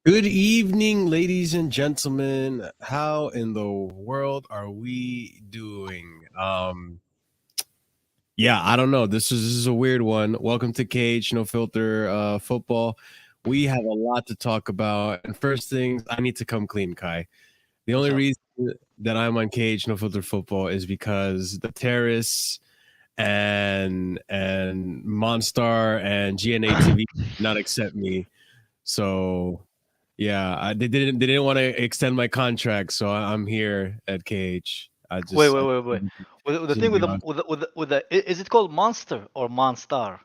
Good evening, ladies and gentlemen. How in the world are we doing? Yeah, I don't know. This is a weird one. Welcome to Cage No Filter Football. We have a lot to talk about. And first things, I need to come clean, Kai. The What's only up? reason that I'm on Cage No Filter Football is because the terrorists and Monstar and GNA TV did not accept me. So yeah, they didn't want to extend my contract, so I'm here at KH. I Wait, just wait, I wait, wait. With the just need to thing be honest. is it called Monster or Monstar?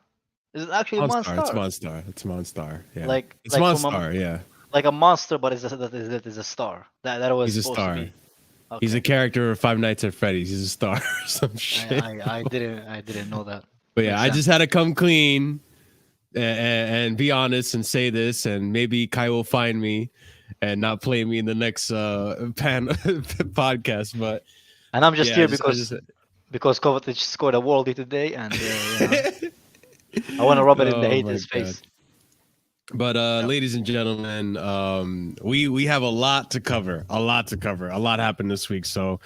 Is it actually Monstar, it's Monstar? Monstar, it's Monstar. Yeah, Like it's like from Monstar. Yeah, like a monster, but is a star. That was he's a supposed to star. be. He's a Okay. character of Five Nights at Freddy's. He's a star or some I, shit. I didn't know that. But yeah, Makes I just sense. had to come clean and be honest and say this, and maybe Kai will find me and not play me in the next podcast. But And I'm just yeah, here I just because Kovacic scored a worldie today, and I want to rub it in the oh my haters' god. face. But Yep. ladies and gentlemen, we have a lot to cover. A lot to cover. A lot happened this week. So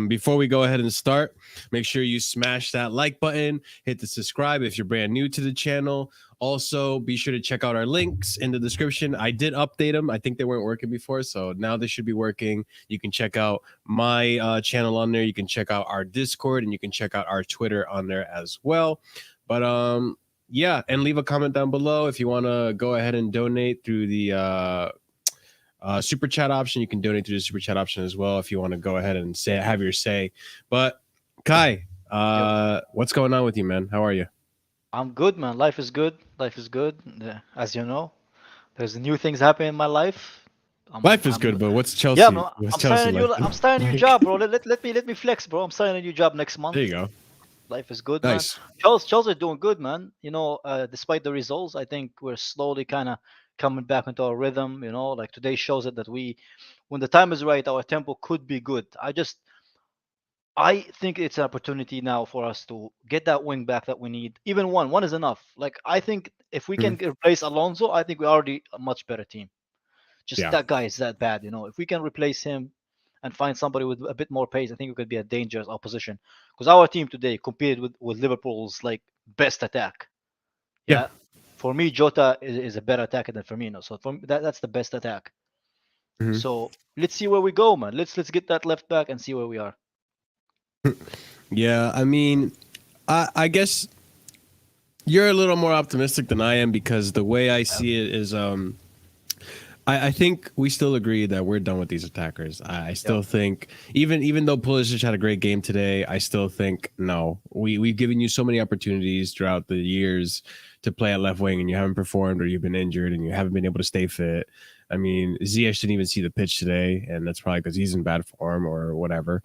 before we go ahead and start, make sure you smash that like button, hit the subscribe if you're brand new to the channel. Also, be sure to check out our links in the description. I did update them. I think they weren't working before, so now they should be working. You can check out my channel on there. You can check out our Discord, and you can check out our Twitter on there as well. But yeah, and leave a comment down below if you want to go ahead and donate through the super chat option. You can donate through the super chat option as well if you want to go ahead and say have your say. But Kai, Yep. what's going on with you, man? How are you? I'm good, man. Life is good. Life is good. As you know, there's new things happening in my life. Life is I'm good, but what's Yeah, Chelsea? bro. What's Chelsea life I'm been starting a new like? job, bro. Let me flex, bro. I'm starting a new job next There month. you go. Life is good, man. Nice. Chelsea are doing good, man. Despite the results, I think we're slowly kind of coming back into our rhythm. Like today shows it that when the time is right, our tempo could be good. I think it's an opportunity now for us to get that wing back that we need. Even one is enough. Like I think if we can Mhm. replace Alonso, I think we're already a much better team. Just Yeah. that guy is that bad. If we can replace him and find somebody with a bit more pace, I think we could be a dangerous opposition. Because our team today competed with Liverpool's like best attack. Yeah. Yeah, for me, Jota is a better attacker than Firmino. So for me, that's the best attack. Mhm. So let's see where we go, man. Let's get that left back and see where we are. Yeah. I mean, I guess you're a little more optimistic than I am because the way I Yeah, see it is I think we still agree that we're done with these attackers. I yeah, still think even though Pulisic had a great game today, I still think no. We've given you so many opportunities throughout the years to play at left wing, and you haven't performed, or you've been injured, and you haven't been able to stay fit. I mean, Ziyech didn't even see the pitch today, and that's probably because he's in bad form or whatever.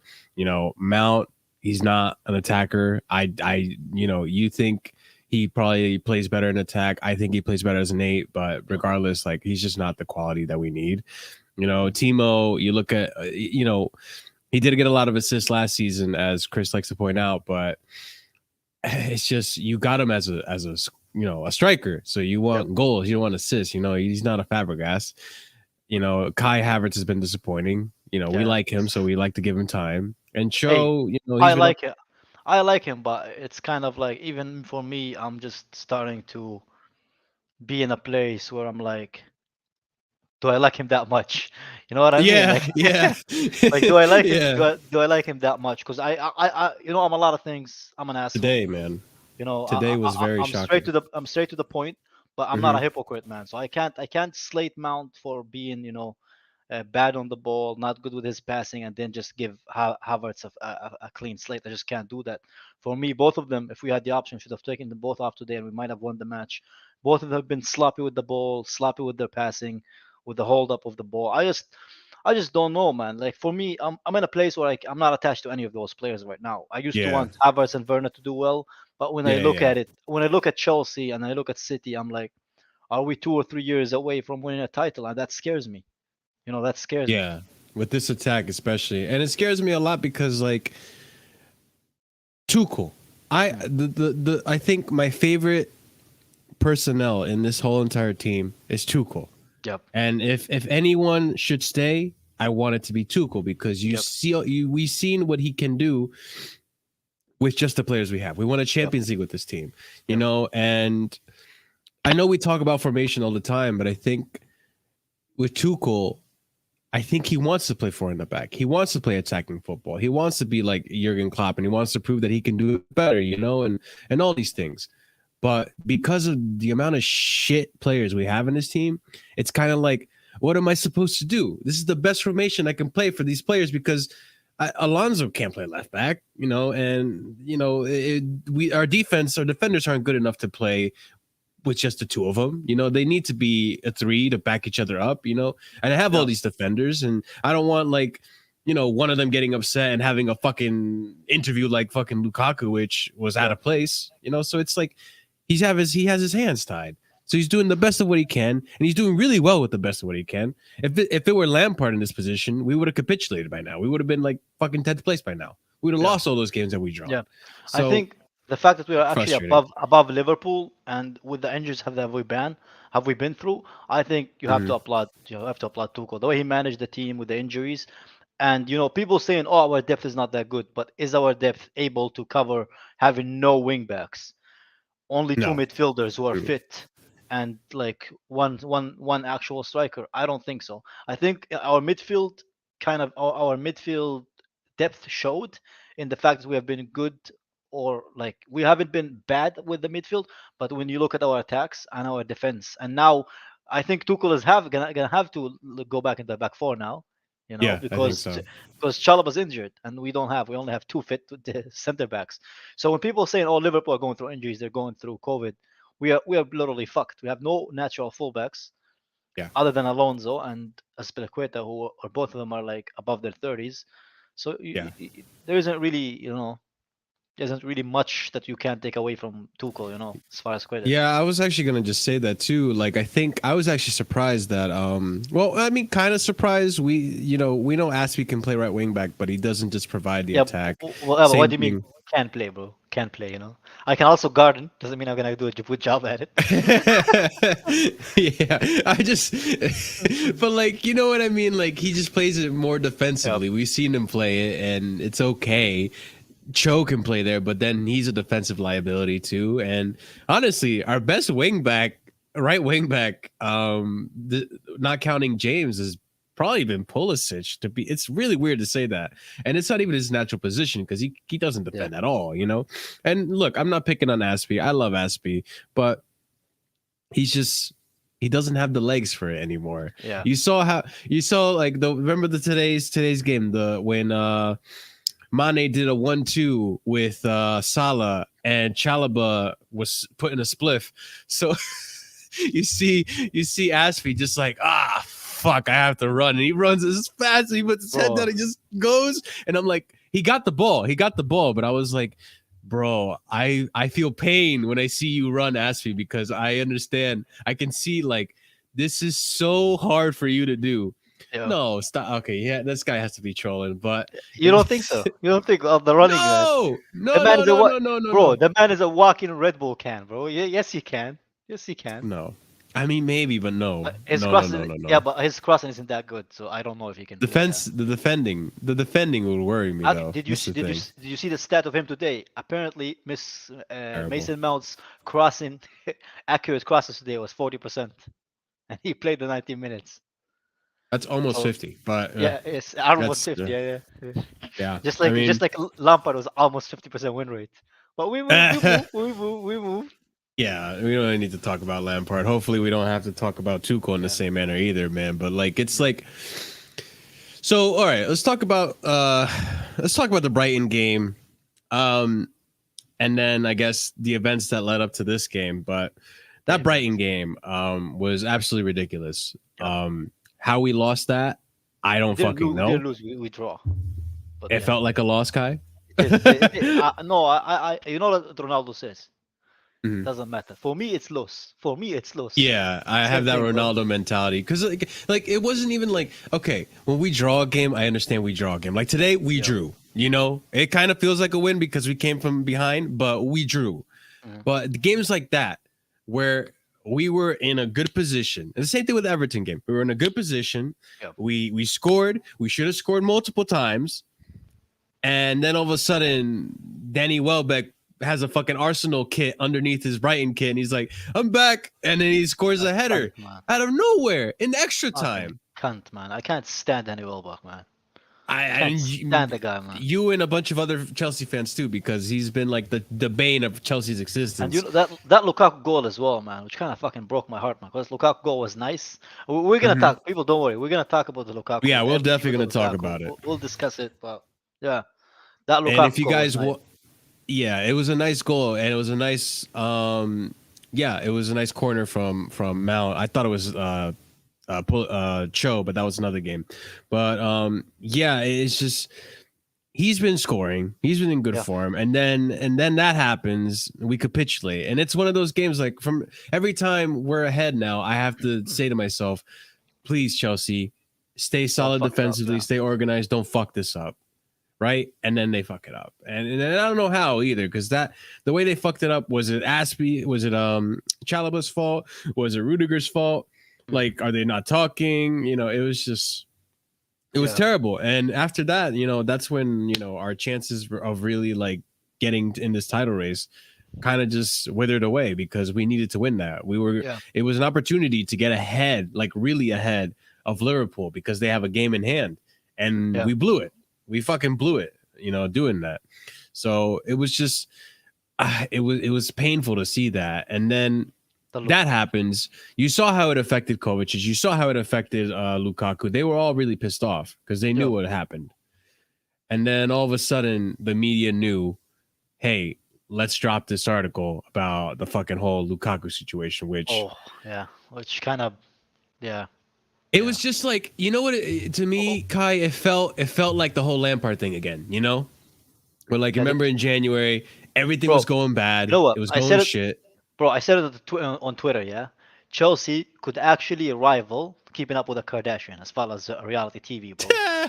Mount, he's not an attacker. You think he probably plays better in attack. I think he plays better as an eight, but yeah. regardless, like he's just not the quality that we need. Timo, you look at, he did get a lot of assists last season, as Chris likes to point out, but it's just you got him as a striker, so you Yep. want goals, you don't want assists. He's not a Fabregas. Kai Havertz has been disappointing. We Yeah. like him, so we like to give him time. And Hey, Cho, he's I been up. like it. I like him, but it's kind of like even for me, I'm just starting to be in a place where I'm like, do I like him that much? You know what I mean? Yeah, Like, yeah, like do I like him? yeah. Do I like him that much? Because I'm a lot of things. I'm an asshole. Today, man. You know, Today was very shocking. I'm straight to the point, but I'm not a Hmm. hypocrite, man. So I can't slate Mount for being bad on the ball, not good with his passing, and then just give Havertz a clean slate. I just can't do that. For me, both of them, if we had the option, should have taken them both off today, and we might have won the match. Both of them have been sloppy with the ball, sloppy with their passing, with the hold up of the ball. I just don't know, man. Like for me, I'm in a place where I'm not attached to any of those players right now. I used to Yeah, want Havertz and Werner to do well, but when I yeah, look yeah, at it, when I look at Chelsea and I look at City, I'm like, are we 2 or 3 years away from winning a title? And that scares me. That scares me. yeah. With this attack, especially, and it scares me a lot because like Tuchel, Mm. I think my favorite personnel in this whole entire team is Tuchel. Yep. And if anyone should stay, I want it to be Tuchel, because we've seen what he can do with just the players we have. We won a Champions League with this team, you know, and I know we talk about formation all the time, but I think with Tuchel, I think he wants to play four in the back. He wants to play attacking football. He wants to be like Jurgen Klopp, and he wants to prove that he can do it better, you know, and all these things. But because of the amount of shit players we have in this team, it's kind of like, what am I supposed to do? This is the best formation I can play for these players, because Alonso can't play left back, you know, and you know our defenders aren't good enough to play with just the two of them. You know, they need to be a three to back each other up, you know, and I have all these defenders, and I don't want, like, you know, one of them getting upset and having a fucking interview like fucking Lukaku, which was out of place, you know. So it's like he has his hands tied. So he's doing the best of what he can, and he's doing really well with the best of what he can. If it were Lampard in this position, we would have capitulated by now. We would have been like fucking 10th place by now. We would have lost all those games that we drawn. Yeah. So, I think the fact that we are actually above Liverpool, and with the injuries have we been through, I think you have to applaud Tuchel, the way he managed the team with the injuries. And you know, people saying, "Oh, our depth is not that good," but is our depth able to cover having no wing backs, only two midfielders who are fit, and like one actual striker? I don't think so. I think our midfield our midfield depth showed in the fact that we have been good, or like we haven't been bad with the midfield, but when you look at our attacks and our defense, and now I think Tuchel is gonna have to go back in the back four now, you know, because Chalobah's injured and we only have two fit center backs. So when people are saying, "Oh, Liverpool are going through injuries, they're going through COVID," we are literally fucked. We have no natural fullbacks, other than Alonso and Aspilicueta, who are both of them are like above their 30s. So there isn't really, you know, much that you can take away from Tuchel, you know, as far as credit. Yeah, I was actually gonna just say that too. Like, I think I was actually surprised that well, I mean, kind of surprised. We know Aspie can play right wing back, but he doesn't just provide the attack. Well, what do you mean can't play, bro? Can't play, you know. I can also garden. Doesn't mean I'm gonna do a good job at it. Yeah, I just, but like, you know what I mean? Like, he just plays it more defensively. We've seen him play it, and it's okay. Cho can play there, but then he's a defensive liability too. And honestly, our best right wing back, not counting James, has probably been Pulisic. It's really weird to say that, and it's not even his natural position, because he doesn't defend at all, you know. And look, I'm not picking on Aspie. I love Aspie, but he doesn't have the legs for it anymore. Yeah, you saw like remember today's game, when Mane did a 1-2 with Salah, and Chalobah was putting a spliff. So you see Aspie just like, fuck, I have to run. And he runs as fast, he puts his head down, he just goes. And I'm like, he got the ball. But I was like, bro, I feel pain when I see you run, Aspie, because I understand. I can see, like, this is so hard for you to do. Yeah. No, stop. Okay, yeah, this guy has to be trolling, but you don't think so? You don't think of the running? No, bro. The man is a walking Red Bull can, bro. Yes, he can. Yes, he can. No, I mean maybe, but no. No. Yeah, but his crossing isn't that good, so I don't know if he can. The defending will worry me though. Did you see the stat of him today? Apparently, Mason Mount's accurate crosses today was 40%, and he played the 90 minutes. That's almost 50, but it's almost 50. Yeah. Just like Lampard was almost 50% win rate. But we move. Yeah, we don't need to talk about Lampard. Hopefully, we don't have to talk about Tuchel in the same manner either, man. But like, it's like, so all right, let's talk about the Brighton game, and then I guess the events that led up to this game. But that Brighton game was absolutely ridiculous. How we lost that, I don't fucking know. We didn't lose, we draw. But it felt like a loss, Kai. No, I you know what Ronaldo says. Doesn't matter. For me, it's loss. Yeah, I have that Ronaldo mentality, because like it wasn't even like, okay, when we draw a game, I understand we draw a game. Like today, we drew. You know, it kind of feels like a win because we came from behind, but we drew. But the games like that, where we were in a good position. And the same thing with the Everton game. We were in a good position. Yeah. We scored. We should have scored multiple times. And then all of a sudden, Danny Welbeck has a fucking Arsenal kit underneath his Brighton kit, and he's like, "I'm back," and then he scores a header out of nowhere in extra time. Cunt, man. I can't stand Danny Welbeck, man. I Can't stand the guy, man. You and a bunch of other Chelsea fans too, because he's been like the bane of Chelsea's existence. And you know that Lukaku goal as well, man, which kind of fucking broke my heart, man. Because Lukaku goal was nice. We're gonna talk. People, don't worry. We're gonna talk about the Lukaku. Yeah, we're definitely gonna talk about it. We'll discuss it. But yeah, that Lukaku. And if you goal guys, was nice. yeah, it was a nice goal, and it was a nice, yeah, it was a nice corner from Mount. I thought it was Cho, but that was another game. But yeah, it's just he's been scoring. He's been in good form, and then that happens. We capitulate, and it's one of those games. Like from every time we're ahead now, I have to say to myself, "Please, Chelsea, stay solid defensively, stay organized, don't fuck this up." Right, and then they fuck it up, and I don't know how either, because the way they fucked it up, was it Aspie? Was it Chalaba's fault? Was it Rudiger's fault? Like, are they not talking? You know, it was just, it was terrible. And after that, you know, that's when, you know, our chances of really like getting in this title race kind of just withered away, because we needed to win that. It was an opportunity to get ahead, like really ahead of Liverpool, because they have a game in hand, and we blew it. We fucking blew it, you know, doing that. So it was just, it was painful to see that. And then that happens. You saw how it affected Kovacic. You saw how it affected Lukaku. They were all really pissed off because they knew what happened. And then all of a sudden, the media knew, hey, let's drop this article about the fucking whole Lukaku situation, which... which kind of, It was just like, you know what, to me, Kai, it felt like the whole Lampard thing again, you know? But like, remember in January, everything was going bad. You know what? It was going shit. Bro, I said it on Twitter, yeah? Chelsea could actually rival Keeping Up with the Kardashian as far as reality TV, bro.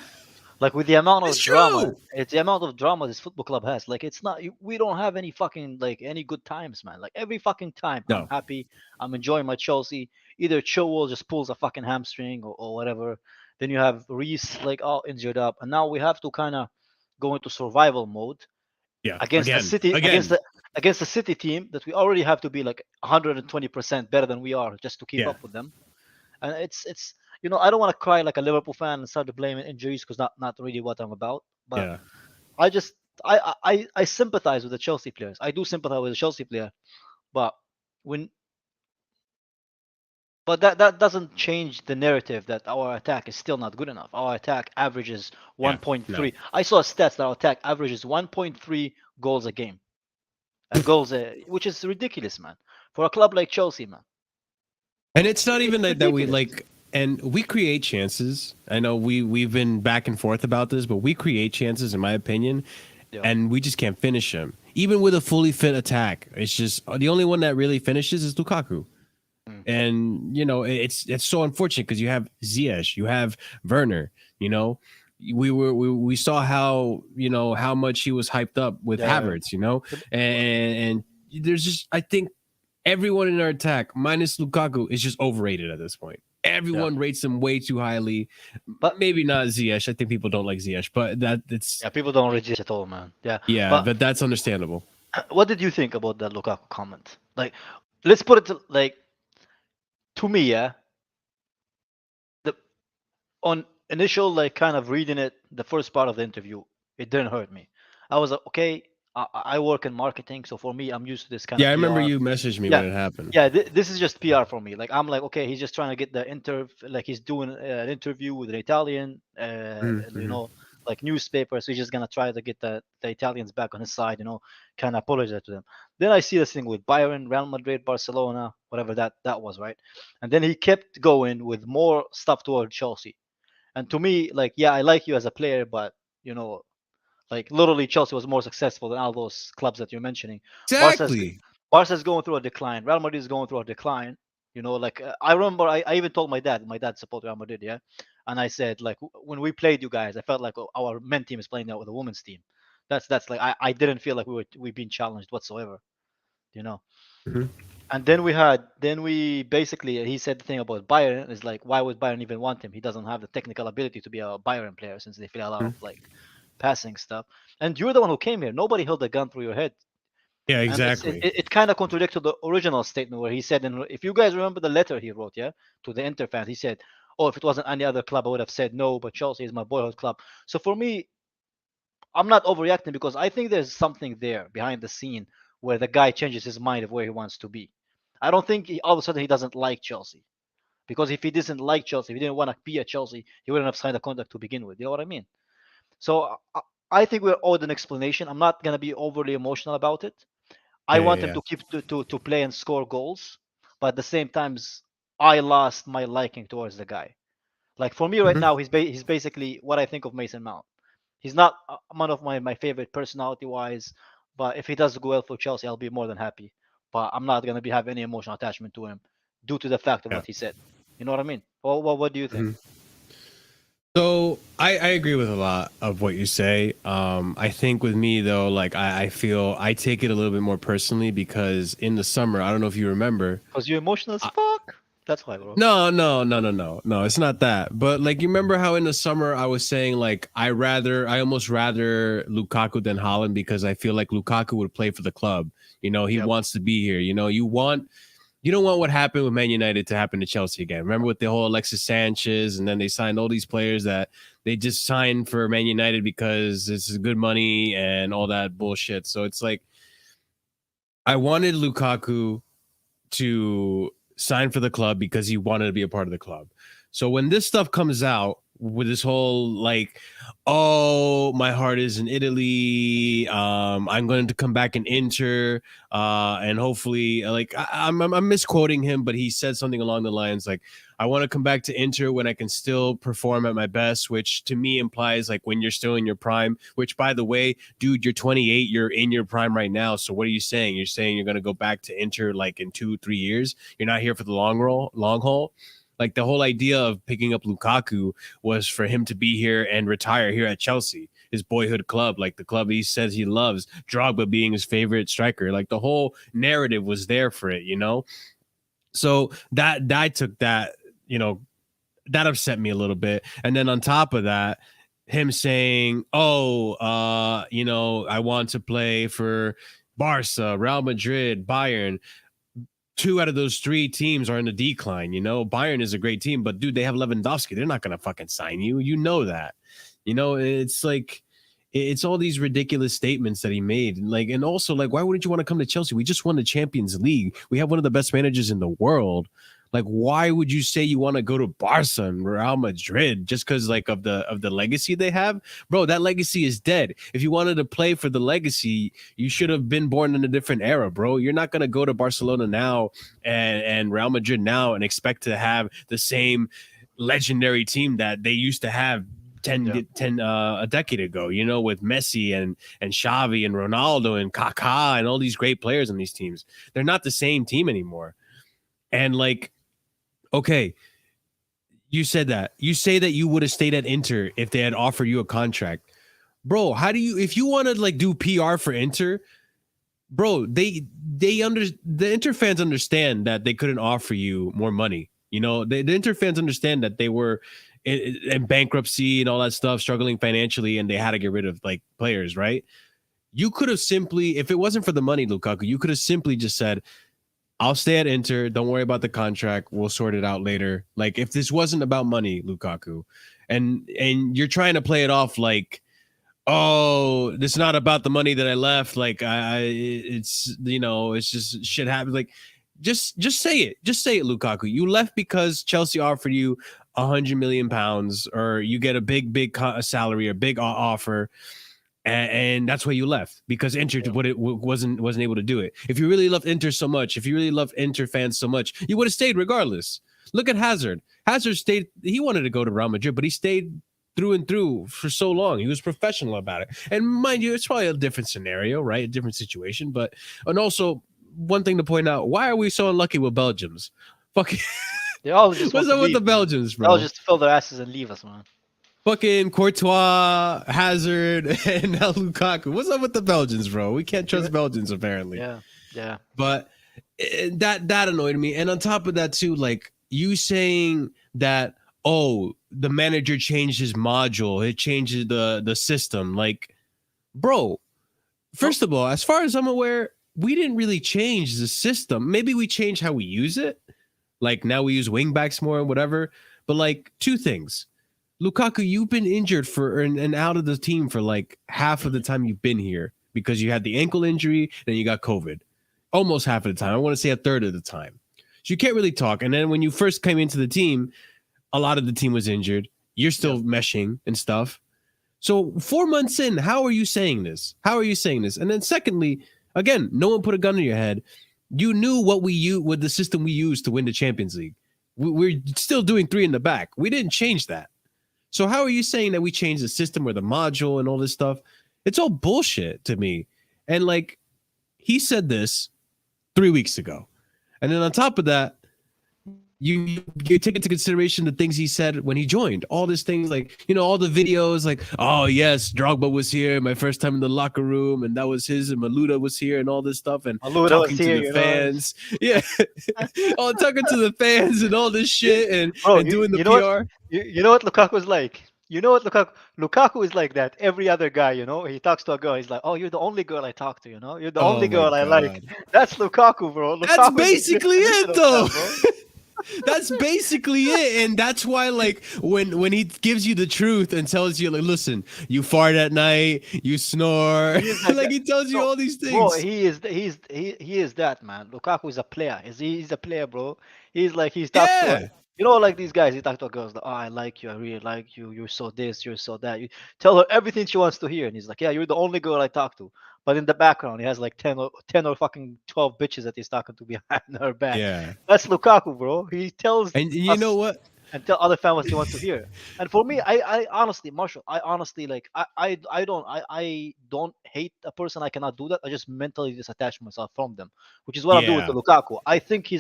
Like, with the amount of drama, it's the amount of drama this football club has. Like, it's not, we don't have any fucking, like, any good times, man. Like, every fucking time, I'm happy, I'm enjoying my Chelsea. Either Chilwell just pulls a fucking hamstring or whatever. Then you have Reece, like, all injured up. And now we have to kind of go into survival mode. Yeah, against the City, against the City team that we already have to be like 120% better than we are just to keep up with them. And it's you know, I don't want to cry like a Liverpool fan and start to blame injuries, because not really what I'm about. But I just I sympathize with the Chelsea players. I do sympathize with the Chelsea player, but that doesn't change the narrative that our attack is still not good enough. Our attack averages 1.3. No. I saw stats that our attack averages 1.3 goals a game. Which is ridiculous, man, for a club like Chelsea, man. And it's not even that we like, and we create chances. I know we've been back and forth about this, but we create chances, in my opinion, and we just can't finish them. Even with a fully fit attack, it's just the only one that really finishes is Lukaku. And you know, it's so unfortunate, because you have Ziyech, you have Werner. You know, we saw how, you know, how much he was hyped up with Havertz. You know, and there's just, I think everyone in our attack minus Lukaku is just overrated at this point. Everyone rates him way too highly, but maybe not Ziyech. I think people don't like Ziyech, but people don't rate Ziyech at all, man. But that's understandable. What did you think about that Lukaku comment? Like, let's put it to me, on initial, like, kind of reading it, the first part of the interview, it didn't hurt me. I was like, okay, I work in marketing, so for me, I'm used to this kind of I remember you messaged me when it happened. This is just PR for me. Like, I'm like, okay, he's just trying to get the like, he's doing an interview with an Italian, you know, like, newspaper, so he's just gonna try to get the Italians back on his side, you know, kind of apologize to them. Then I see this thing with Bayern, Real Madrid, Barcelona, whatever that was, right? And then he kept going with more stuff toward Chelsea. And to me, like, I like you as a player, but, you know, like, literally Chelsea was more successful than all those clubs that you're mentioning. Exactly. Barca's going through a decline. Real Madrid is going through a decline. You know, like, I remember I even told my dad supported Real Madrid, and I said, like, when we played you guys, I felt like our men team is playing out with a women's team. That's like, I didn't feel like we've been challenged whatsoever, you know. And then we basically, he said the thing about Bayern is like, why would Bayern even want him? He doesn't have the technical ability to be a Bayern player since they play a lot of like passing stuff. And you're the one who came here. Nobody held a gun through your head. Yeah, And exactly. it kind of contradicted the original statement where he said, if you guys remember the letter he wrote, yeah, to the Inter fans, he said, "Oh, if it wasn't any other club, I would have said no, but Chelsea is my boyhood club." So for me, I'm not overreacting because I think there's something there behind the scene where the guy changes his mind of where he wants to be. I don't think all of a sudden he doesn't like Chelsea. Because if he didn't like Chelsea, if he didn't want to be at Chelsea, he wouldn't have signed a contract to begin with. You know what I mean? So I think we're owed an explanation. I'm not gonna be overly emotional about it. I Yeah, want him yeah, to keep to play and score goals, but at the same time, I lost my liking towards the guy. Like for me right yeah. now, he's basically what I think of Mason Mount. He's not one of my favorite personality wise, but if he does go well for Chelsea, I'll be more than happy. But I'm not gonna have any emotional attachment to him due to the fact of Yeah. what he said. You know what I mean? Well, what do you think? Mhm. So I agree with a lot of what you say. I think with me though, like I feel I take it a little bit more personally because in the summer, I don't know if you remember. Cause you're emotional as fuck. That's why, bro. No. It's not that. But like you remember how in the summer I was saying like I almost rather Lukaku than Holland because I feel like Lukaku would play for the club. You know, he Yep. wants to be here. You know, you don't want what happened with Man United to happen to Chelsea again. Remember with the whole Alexis Sanchez, and then they signed all these players that they just signed for Man United because it's good money and all that bullshit. So it's like I wanted Lukaku to sign for the club because he wanted to be a part of the club. So when this stuff comes out with this whole like, oh, my heart is in Italy. I'm going to come back and Inter, and hopefully, like I'm misquoting him, but he said something along the lines like, I want to come back to Inter when I can still perform at my best, which to me implies like when you're still in your prime. Which, by the way, dude, you're 28, you're in your prime right now. So what are you saying? You're saying you're going to go back to Inter like in 2-3 years? You're not here for the long haul. Like the whole idea of picking up Lukaku was for him to be here and retire here at Chelsea, his boyhood club, like the club he says he loves, Drogba being his favorite striker. Like the whole narrative was there for it, you know? So that I took that, you know, that upset me a little bit. And then on top of that, him saying, "Oh, you know, I want to play for Barca, Real Madrid, Bayern." Two out of those three teams are in the decline. You know, Bayern is a great team, but dude, they have Lewandowski. They're not going to fucking sign you. You know that. You know, it's like it's all these ridiculous statements that he made. Like, and also, like, why wouldn't you want to come to Chelsea? We just won the Champions League. We have one of the best managers in the world. Like, why would you say you want to go to Barca and Real Madrid just because like of the legacy they have? Bro, that legacy is dead. If you wanted to play for the legacy, you should have been born in a different era, bro. You're not gonna go to Barcelona now and Real Madrid now and expect to have the same legendary team that they used to have Yeah. 10 a decade ago, you know, with Messi and Xavi and Ronaldo and Kaká and all these great players on these teams. They're not the same team anymore. And like, okay, you said that. You say that you would have stayed at Inter if they had offered you a contract. Bro, how do you if you want to like do PR for Inter, bro, the Inter fans understand that they couldn't offer you more money. You know, the Inter fans understand that they were in bankruptcy and all that stuff, struggling financially, and they had to get rid of like players, right? You could have simply, if it wasn't for the money, Lukaku, you could have simply just said, I'll stay at Inter. Don't worry about the contract. We'll sort it out later. Like if this wasn't about money, Lukaku, and you're trying to play it off like, oh, this is not about the money that I left. Like it's you know, it's just shit happens. Like just say it. Just say it, Lukaku. You left because Chelsea offered you £100 million, or you get a big salary or big offer, and that's why you left because Inter Yeah. wasn't able to do it. If you really loved Inter so much, if you really loved Inter fans so much, you would have stayed regardless. Look at Hazard. Hazard stayed. He wanted to go to Real Madrid, but he stayed through and through for so long. He was professional about it. And mind you, it's probably a different scenario, right? A different situation. But and also one thing to point out: why are we so unlucky with Belgians? Fucking, They all just want what's to up with the leave, man. Belgians, They all bro? just fill their asses and leave us, man. Fucking Courtois, Hazard, and now Lukaku. What's up with the Belgians, bro? We can't trust Even Belgians apparently. yeah, yeah. But that annoyed me. And on top of that too, like you saying that, oh, the manager changed his module, it changes the system. Like, bro, first of all, as far as I'm aware, we didn't really change the system. Maybe we changed how we use it. Like now we use wingbacks more and whatever. But like two things. Lukaku, you've been injured for and out of the team for like half of the time you've been here because you had the ankle injury and you got COVID. Almost half of the time. I want to say a third of the time. So you can't really talk. And then when you first came into the team, a lot of the team was injured. You're still meshing and stuff. So 4 months in, how are you saying this? How are you saying this? And then secondly, again, no one put a gun to your head. You knew what the system we used to win the Champions League. We're still doing 3 in the back. We didn't change that. So how are you saying that we changed the system or the module and all this stuff? It's all bullshit to me. And like he said this 3 weeks ago. And then on top of that, you take into consideration the things he said when he joined. All these things, like, you know, all the videos, like, oh yes, Drogba was here, my first time in the locker room, and that was his, and Maluda was here, and all this stuff, and talking to the fans, all talking to the fans and all this shit, and doing the PR. You know what Lukaku is like. You know what Lukaku is like that. Every other guy, you know, he talks to a girl. He's like, "Oh, you're the only girl I talk to. You know, you're the only girl I like." That's Lukaku, bro. That's basically it, though. That's basically it, and that's why, like, when he gives you the truth and tells you, like, listen, you fart at night, you snore, like he tells you all these things. Bro, he is that, man. Lukaku is a player. He's a player, bro. He's talks to, you know, like these guys. He talks to girls like, "Oh, I like you. I really like you. You're so this. You're so that." You tell her everything she wants to hear, and he's like, "Yeah, you're the only girl I talk to." But in the background, he has like 10 or fucking 12 bitches that he's talking to behind her back. Yeah, that's Lukaku, bro. He tells, and you know what? And tell other fans what he wants to hear. And for me, I honestly, Marshall, I honestly like, I don't hate a person. I cannot do that. I just mentally disattach myself from them, which is what I'm doing to Lukaku. I think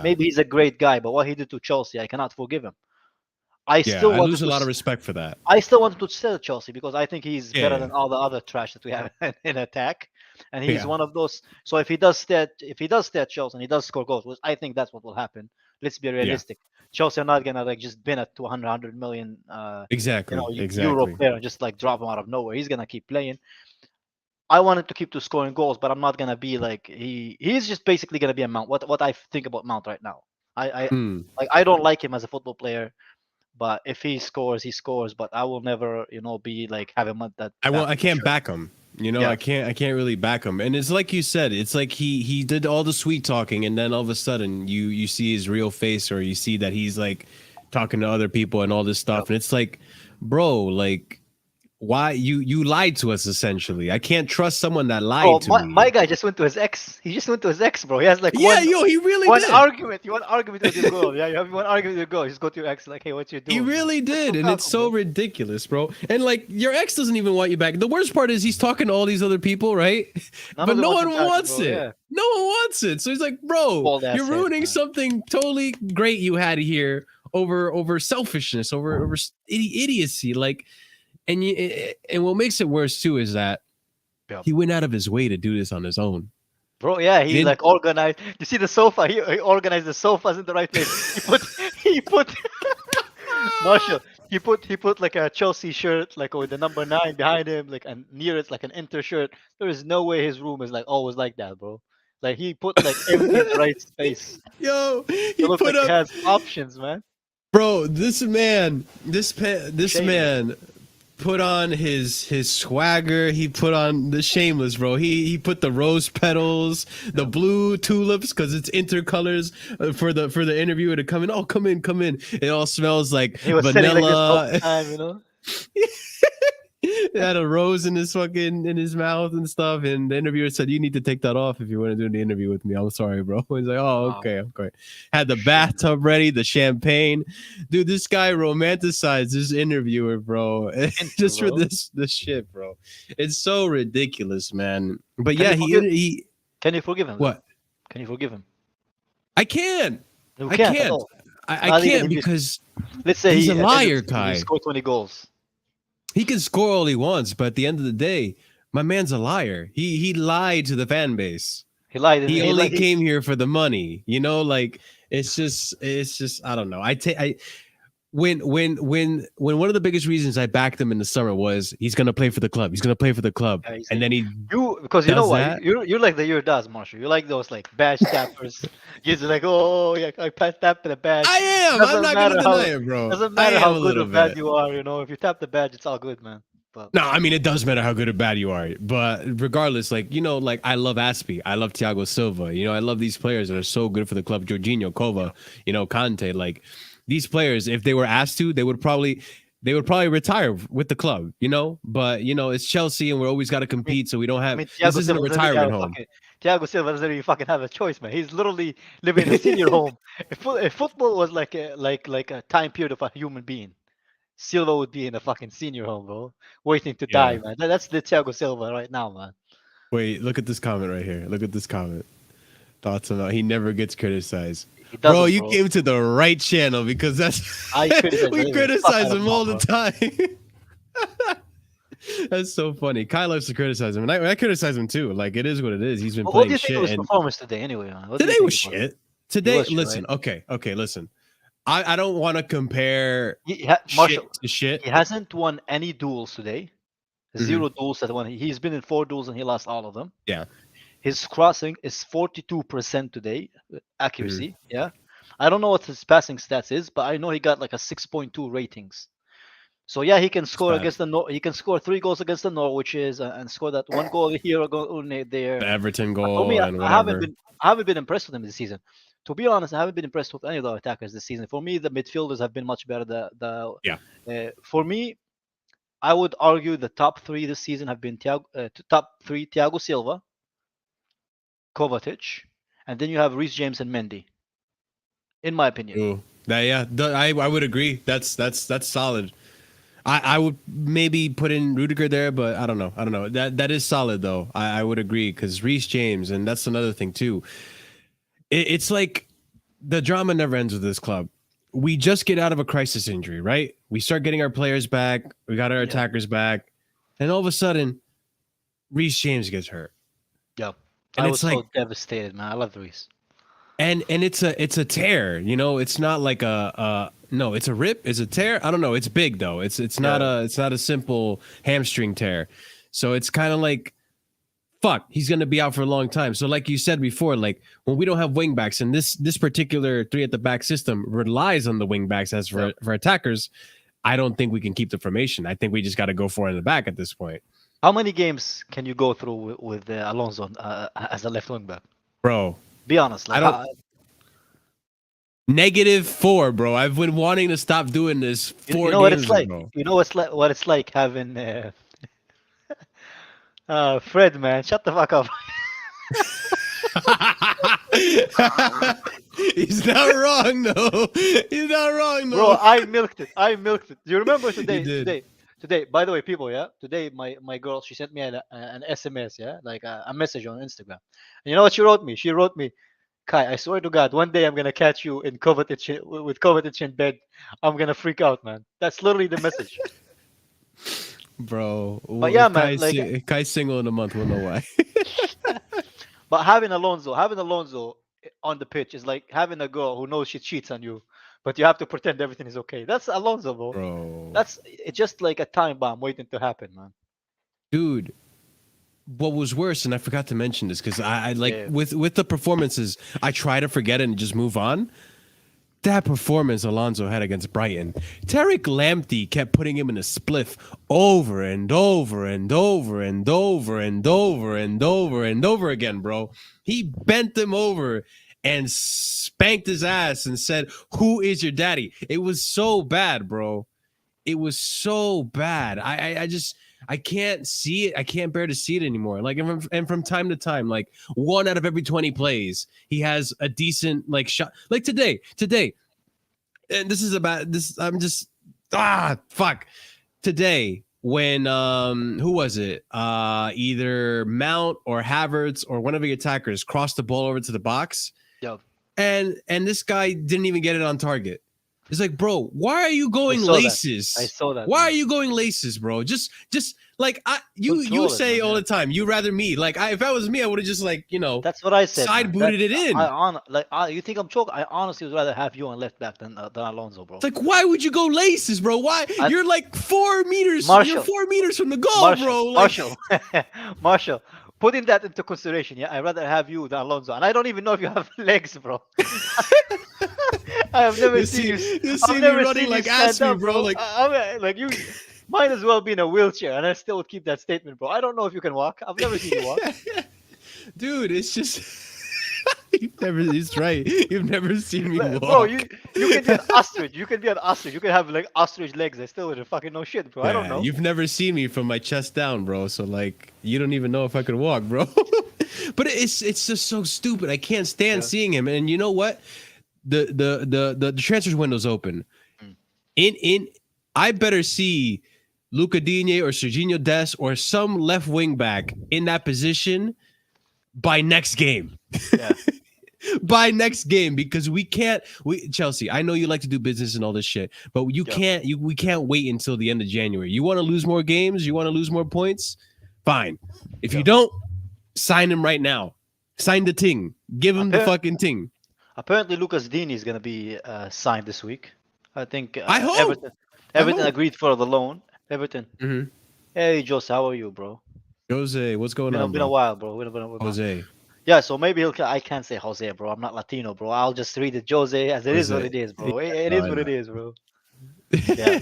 maybe he's a great guy, but what he did to Chelsea, I cannot forgive him. I lose a lot of respect for that. I still want to sell Chelsea because I think he's better than all the other trash that we have in attack, and he's one of those. So if he does stay at Chelsea and he does score goals, which I think that's what will happen. Let's be realistic. Chelsea are not gonna like just bin at 100 million euro player and just like drop him out of nowhere. He's gonna keep playing. I wanted to keep to scoring goals, but I'm not gonna be like he's just basically gonna be a Mount. What I think about Mount right now. I don't like him as a football player. But if he scores, he scores. But I will never, be like have him at that. I can't back him. I can't really back him. And it's like you said, it's like he did all the sweet talking, and then all of a sudden you see his real face, or you see that he's like talking to other people and all this stuff, and it's like, bro, like, why you lied to us essentially? I can't trust someone that lied to me. My guy just went to his ex. He just went to his ex, bro. He has like he really one did. argument. You want argument with your girl? Yeah, you have one argument with your girl. You just go to your ex like, hey, what you doing? He really did, and it's so ridiculous, bro. And like your ex doesn't even want you back. The worst part is he's talking to all these other people, right? But no one wants it. Yeah. No one wants it. So he's like, bro, you're ruining something totally great you had here over selfishness, over idiocy, like. And what makes it worse too is that he went out of his way to do this on his own. Bro, yeah, he like organized. You see the sofa? He organized the sofas in the right place. He put Marshall. He put like a Chelsea shirt like with the number 9 behind him, like, and near it's like an Inter shirt. There is no way his room is like always like that, bro. Like he put like everything in the right space. Yo, he has options, man. Bro, this man put on his swagger. He put on the shameless, bro. He put the rose petals, the blue tulips, because it's intercolors for the interviewer to come in. Oh, come in. It all smells like he was vanilla. Like this whole time, He had a rose in his mouth and stuff, and the interviewer said, "You need to take that off if you want to do the interview with me." I'm sorry, bro. He's like, "Oh, okay, okay." Had the bathtub ready, the champagne. Dude, this guy romanticized this interviewer, bro. Just for this shit, bro. It's so ridiculous, man. But can he can you forgive him? What? Can you forgive him? I can't. I can't. I can't because let's say he's a liar, Kai. He scored 20 goals. He can score all he wants, but at the end of the day, my man's a liar. He lied to the fan base. He lied. He He only lied. came here for the money, you know. Like it's just I don't know. When one of the biggest reasons I backed him in the summer was he's gonna play for the club. He's gonna play for the club, Yeah, he's and like, then he because you know does what, that. you're like the year does, Marshall. You like those like badge tappers. You're like, oh yeah, I tap the badge. I am. I'm Doesn't not gonna matter deny how it, bro. doesn't I matter am how a good or little bad bit. you are. You know, if you tap the badge, it's all good, man. But No, I mean it does matter how good or bad you are, but regardless, like like I love Aspie, I love Thiago Silva, I love these players that are so good for the club. Jorginho, Kova, Conte, like these players, if they were asked to, they would probably retire with the club, But it's Chelsea, and we're always got to compete, so we don't I have. mean, This Thiago isn't a Silva doesn't even have retirement a home. fucking Thiago Silva doesn't even fucking have a choice, man. He's literally living in a senior home. If football was like a time period of a human being, Silva would be in a fucking senior home, bro, waiting to die, Yeah. man. That's the Thiago Silva right now, man. Wait, look at this comment right here. Look at this comment. Thoughts on that? He never gets criticized. He Bro, doesn't, you bro. came to the right channel because that's I criticize we the fuck criticize out of him him, all the bro. time. That's so funny. Kyle loves to criticize him, and I criticize him too. Like it is what it is. He's been What do playing you think of shit, his and performance today, anyway, man? What do you today think was about it? shit. He Today, was shit, listen, right? okay, listen. I don't want to compare Marshall, shit to shit. he hasn't won any duels today. Mhm. 0 duels that won. He's been in 4 duels and he lost all of them. Yeah. His crossing is 42% today, Mhm. accuracy. Yeah. I don't know what his passing stats is, but I know he got like a 6.2 ratings. So yeah, he can It's score bad. against he can score 3 goals against the Norwiches and score that 1 goal here, a goal there. The Everton But for me, goal and I haven't whatever. been impressed with him this season. To be honest, I haven't been impressed with any of the attackers this season. For me, the midfielders have been much better. Yeah. For me, I would argue the top 3 this season have been top 3 Thiago Silva, Kovacic, and then you have Reece James and Mendy. In my opinion. Ooh. I would agree. That's solid. I would maybe put in Rudiger there, but I don't know. That is solid though. I would agree because Reece James, and that's another thing too. It's like the drama never ends with this club. We just get out of a crisis injury, right? We start getting our players back. We got our Yeah. attackers back, and all of a sudden, Reece James gets hurt. Yeah. And I it's was like, so devastated, man. I love Reece. and it's a tear, It's not like no, it's a rip, it's a tear. I don't know. It's big though. It's not a simple hamstring tear. So it's kind of like, fuck, he's gonna be out for a long time. So like you said before, like when we don't have wingbacks, and this particular 3 at the back system relies on the wingbacks as for attackers, I don't think we can keep the formation. I think we just got to go for it in the back at this point. How many games can you go through with Alonso as a left wing back? Bro, Be honest. Like, I don't. -4, bro. I've been wanting to stop doing this 4 you know what games it's like. ago. You know what it's like having Fred, man. Shut the fuck up. He's not wrong though. He's not wrong though. Bro, I milked it. Do you remember today? You did. Today. By the way, people, yeah. Today, my girl, she sent me an SMS, yeah, like a message on Instagram. And you know what she wrote me? She wrote me, Kai, I swear to God, one day I'm gonna catch you in with Kovacic in bed. I'm gonna freak out, man. That's literally the message. Bro, But yeah, man, Kai's single in a month, we'll know why. but having Alonso on the pitch is like having a girl who knows she cheats on you, but you have to pretend everything is okay. That's Alonso, bro. Bro. It's just like a time bomb waiting to happen, man. Dude, what was worse, and I forgot to mention this because I like with the performances, I try to forget it and just move on. That performance Alonso had against Brighton, Tariq Lamptey kept putting him in a spliff over and over and over and over and over and over and over again, bro. He bent him over and spanked his ass and said, "Who is your daddy?" It was so bad, bro. It was so bad. I can't see it. I can't bear to see it anymore. Like, and from time to time, like 1 out of every 20 plays, he has a decent like shot. Like today, and this is about this. I'm just fuck. Today, when who was it? Either Mount or Havertz or one of the attackers crossed the ball over to the box. Yo. And this guy didn't even get it on target. It's like, bro, why are you I going saw that. laces? I saw that. Why are Man. you going laces, bro? Just like you Control it, say man, all yeah. the time, you rather me. Like if that was me, I would have just like, That's what I said, side man. That booted it in. you think I'm joking? I honestly would rather have you on left back than Alonso, bro. It's like, why would you go laces, bro? Why? I, You're like 4 meters. You're Marshall, 4 meters from the goal, Marshall, bro. Like, Marshall, Marshall. Putting that into consideration, yeah, I'd rather have you than Alonso, and I don't even know if you have legs, bro. I have never you seen see, you. you I've see me never running seen you like stand ass me, up, bro. bro. Like, Like you might as well be in a wheelchair, and I still would keep that statement, bro. I don't know if you can walk. I've never seen you walk. dude, it's just He's right. You've never seen me walk. Bro, you can be an ostrich. You can be an ostrich. You can have like ostrich legs. I still wouldn't fucking know shit, bro. I don't Yeah, know. you've never seen me from my chest down, bro. So like, you don't even know if I could walk, bro. But it's just so stupid. I can't stand seeing him. And you know what? The transfer window's open. Mm. In I better see LUKAKU or Serginho Dest or some left wing back in that position by next game. Yeah. By next game, because we Chelsea, I know you like to do business and all this shit, but we can't wait until the end of January. You want to lose more games, you want to lose more points, fine. If you don't, sign him right now. Sign the ting. Give him the fucking ting. Apparently Lucas Digne is gonna be signed this week. I think I hope. Everton agreed for the loan. Everton. Mm-hmm. Hey Jose, how are you, bro? Jose, what's going on, Been a while, bro. Been a while. Jose. Yeah, so maybe I can't say Jose, bro. I'm not Latino, bro. I'll just read it Jose as it is what it is, bro. It is what it is, bro. Yeah.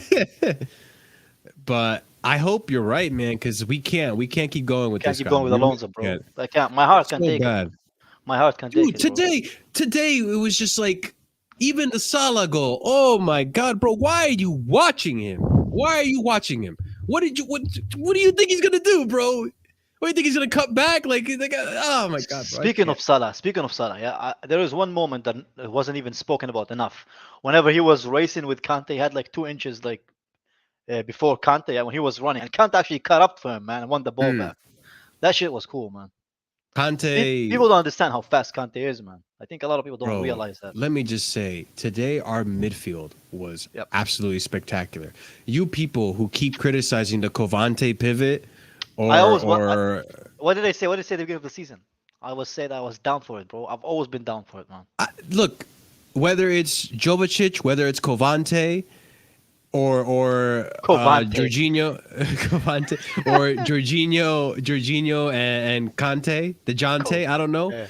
But I hope you're right, man, because we can't keep going with this. Keep going with Alonso, bro. I can't. My heart can't take it. My heart can't take it. Today it was just like, even the Salah goal. Oh my god, bro! Why are you watching him? Why are you watching him? What do you think he's gonna do, bro? What do you think he's gonna cut back? Like oh my god, bro. Speaking of Salah, yeah, there is one moment that wasn't even spoken about enough. Whenever he was racing with Kante, he had like 2 inches like before Kante when he was running, and Kante actually cut up for him, man, and won the ball back. That shit was cool, man. Kante, people don't understand how fast Kante is, man. I think a lot of people don't realize that. Let me just say, today our midfield was absolutely spectacular. You people who keep criticizing the Covante pivot, what did I say? What did I say at the beginning of the season? I was down for it, bro. I've always been down for it, man. Look, whether it's Jovicic, whether it's Covante, or Jorginho, Covante, or Jorginho and Kante, the Jonte, I don't know. Yeah.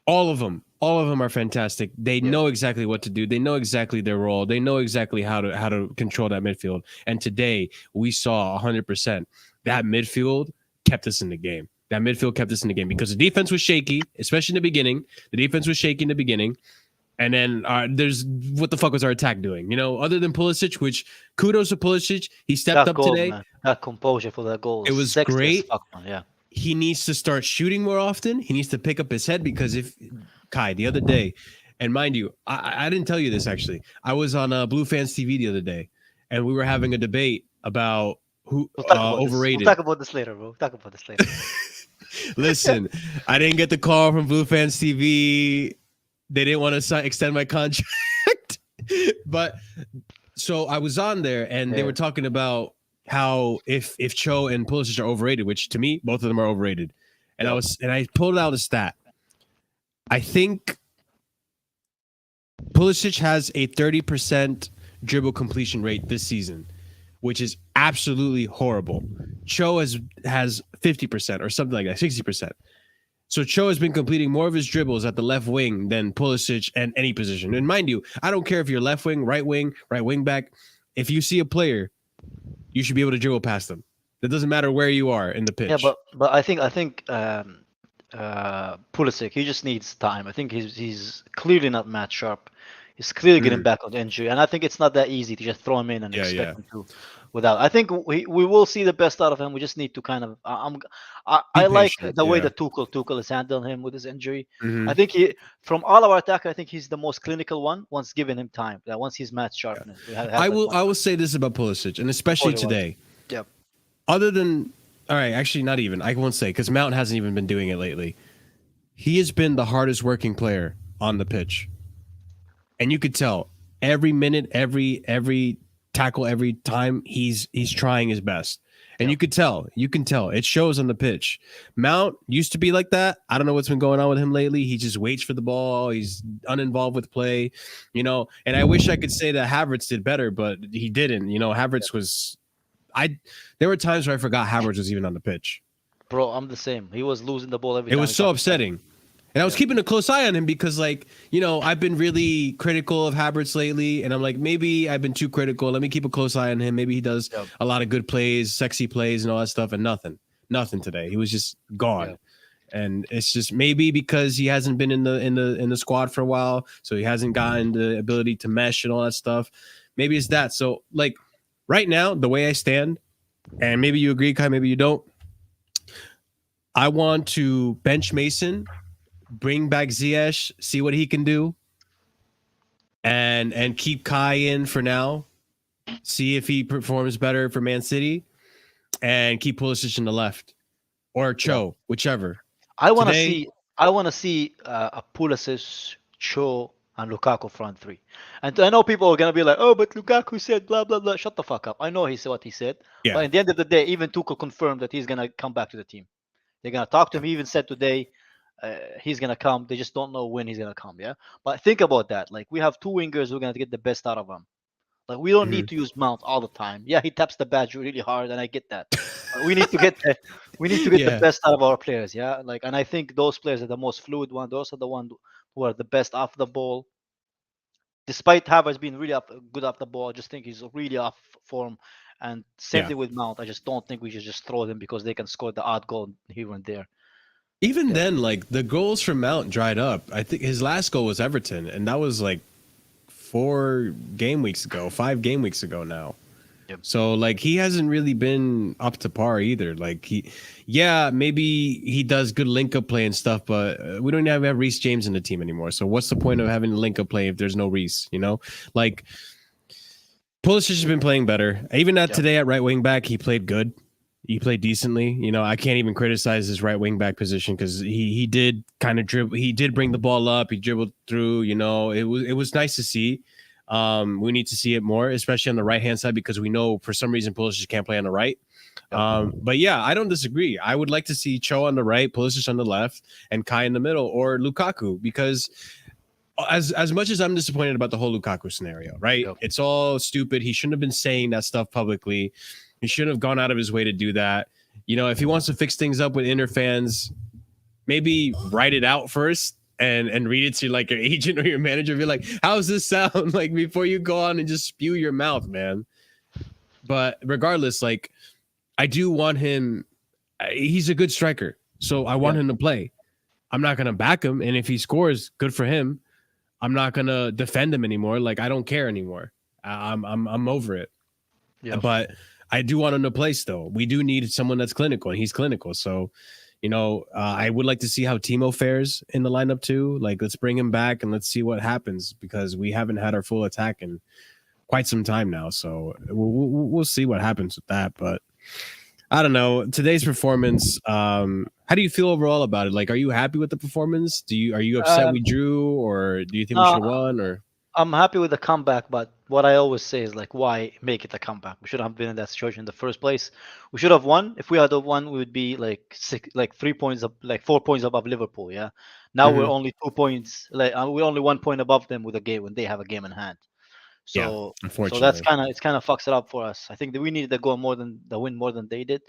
All of them are fantastic. They know exactly what to do. They know exactly their role. They know exactly how to control that midfield. And today we saw 100% that midfield kept us in the game. That midfield kept us in the game because the defense was shaky, especially in the beginning. The defense was shaky in the beginning. And then there's what the fuck was our attack doing? You know, other than Pulisic, which kudos to Pulisic. He stepped up today. Man. That composure for that goal. It was great. Fuck, man. Yeah. He needs to start shooting more often. He needs to pick up his head because Kai, the other day, and mind you, I didn't tell you this actually. I was on Blue Fans TV the other day, and we were having a debate about who overrated. We'll talk about this later, bro. Listen, I didn't get the call from Blue Fans TV. They didn't want to extend my contract. But so I was on there and they were talking about how if Cho and Pulisic are overrated, which to me, both of them are overrated. And I pulled out a stat. I think Pulisic has a 30% dribble completion rate this season, which is absolutely horrible. Cho has 50% or something like that, 60%. So Cho has been completing more of his dribbles at the left wing than Pulisic and any position. And mind you, I don't care if you're left wing, right wing back. If you see a player, you should be able to dribble past them. It doesn't matter where you are in the pitch. Yeah, but I think Pulisic, he just needs time. I think he's clearly not match sharp. He's clearly getting back on injury, and I think it's not that easy to just throw him in and expect him to. I think we will see the best out of him. We just need to kind of. I like the way that Tuchel is handling him with his injury. Mm-hmm. I think from all our attack, I think he's the most clinical one. Once given him time, once he's match sharpness. I will say this about Pulisic, and especially today. Yeah. Other than actually not even. I won't say because Mount hasn't even been doing it lately. He has been the hardest working player on the pitch, and you could tell every minute, every tackle, every time he's trying his best. And Yeah. you can tell it shows on the pitch. Mount used to be like that. I don't know what's been going on with him lately. He just waits for the ball. He's uninvolved with play, and I wish I could say that Havertz did better, but he didn't. Havertz was, there were times where I forgot Havertz was even on the pitch. Bro, I'm the same. He was losing the ball every It time was he so got the ball. upsetting. And I was Yeah. keeping a close eye on him because, I've been really critical of Havertz lately. And I'm like, maybe I've been too critical. Let me keep a close eye on him. Maybe he does Yeah. a lot of good plays, sexy plays, and all that stuff. And nothing today. He was just gone. Yeah. And it's just maybe because he hasn't been in the squad for a while, so he hasn't gotten the ability to mesh and all that stuff. Maybe it's that. So, right now, the way I stand, and maybe you agree, Kai, maybe you don't. I want to bench Mason, bring back Ziyech, see what he can do, and keep Kai in for now. See if he performs better for Man City, and keep Pulisic in the left or Cho, whichever. I want to Today, see. I want to see a Pulisic, Cho, and Lukaku front three. And I know people are gonna be like, "Oh, but Lukaku said blah blah blah." Shut the fuck up. I know he said what he said. yeah, But at the end of the day, even Tuchel confirmed that he's gonna come back to the team. They're gonna talk to him. He even said today he's gonna come. They just don't know when he's gonna come. Yeah. But think about that. Like we have two wingers who are gonna get the best out of him. Like we don't mhm. need to use Mount all the time. Yeah, he taps the badge really hard, and I get that. But we need to get the Yeah. best out of our players. Yeah, like, and I think those players are the most fluid one. Those are the ones who are the best off the ball. Despite Havertz being really good off the ball, I just think he's really off form. And same Yeah. thing with Mount. I just don't think we should just throw them because they can score the odd goal here and there. Even Yeah, then, the goals from Mount dried up. I think his last goal was Everton, and that was 5 game weeks ago now. Yep. So he hasn't really been up to par either. Maybe he does good link up play and stuff, but we don't have Reece James in the team anymore. So what's the point of having link up play if there's no Reece? Like Pulisic has been playing better. Even Yep. today at right wing back, he played good. He played decently. I can't even criticize his right wing back position because he did kind of dribble. He did bring the ball up. He dribbled through. It was nice to see. We need to see it more, especially on the right hand side, because we know for some reason Pulisic can't play on the right. But yeah, I don't disagree. I would like to see Cho on the right, Pulisic on the left, and Kai in the middle, or Lukaku, because as much as I'm disappointed about the whole Lukaku scenario, right? Yep. It's all stupid. He shouldn't have been saying that stuff publicly. He shouldn't have gone out of his way to do that. If he wants to fix things up with inner fans, maybe write it out first and read it to your agent or your manager. Be like, how's this sound? Before you go on and just spew your mouth, man. But regardless, I do want him. He's a good striker, so I want him to play. I'm not gonna back him, and if he scores, good for him. I'm not gonna defend him anymore. I don't care anymore. I'm over it. Yeah. But I do want him to play still. We do need someone that's clinical, and he's clinical. So, I would like to see how Timo fares in the lineup too. Let's bring him back and let's see what happens, because we haven't had our full attack in quite some time now. So we'll see what happens with that. But I don't know. Today's performance, how do you feel overall about it? Are you happy with the performance? Are you upset we drew, or do you think we should have won? Or I'm happy with the comeback, but what I always say is why make it a comeback? We shouldn't have been in that situation in the first place. We should have won. If we had won, we would be 3 points up, 4 points above Liverpool. Yeah. Now we're only 2 points, we're only 1 point above them with a game when they have a game in hand. yeah, So unfortunately, it's kind of fucks it up for us. I think that we needed the goal more than the win more than they did.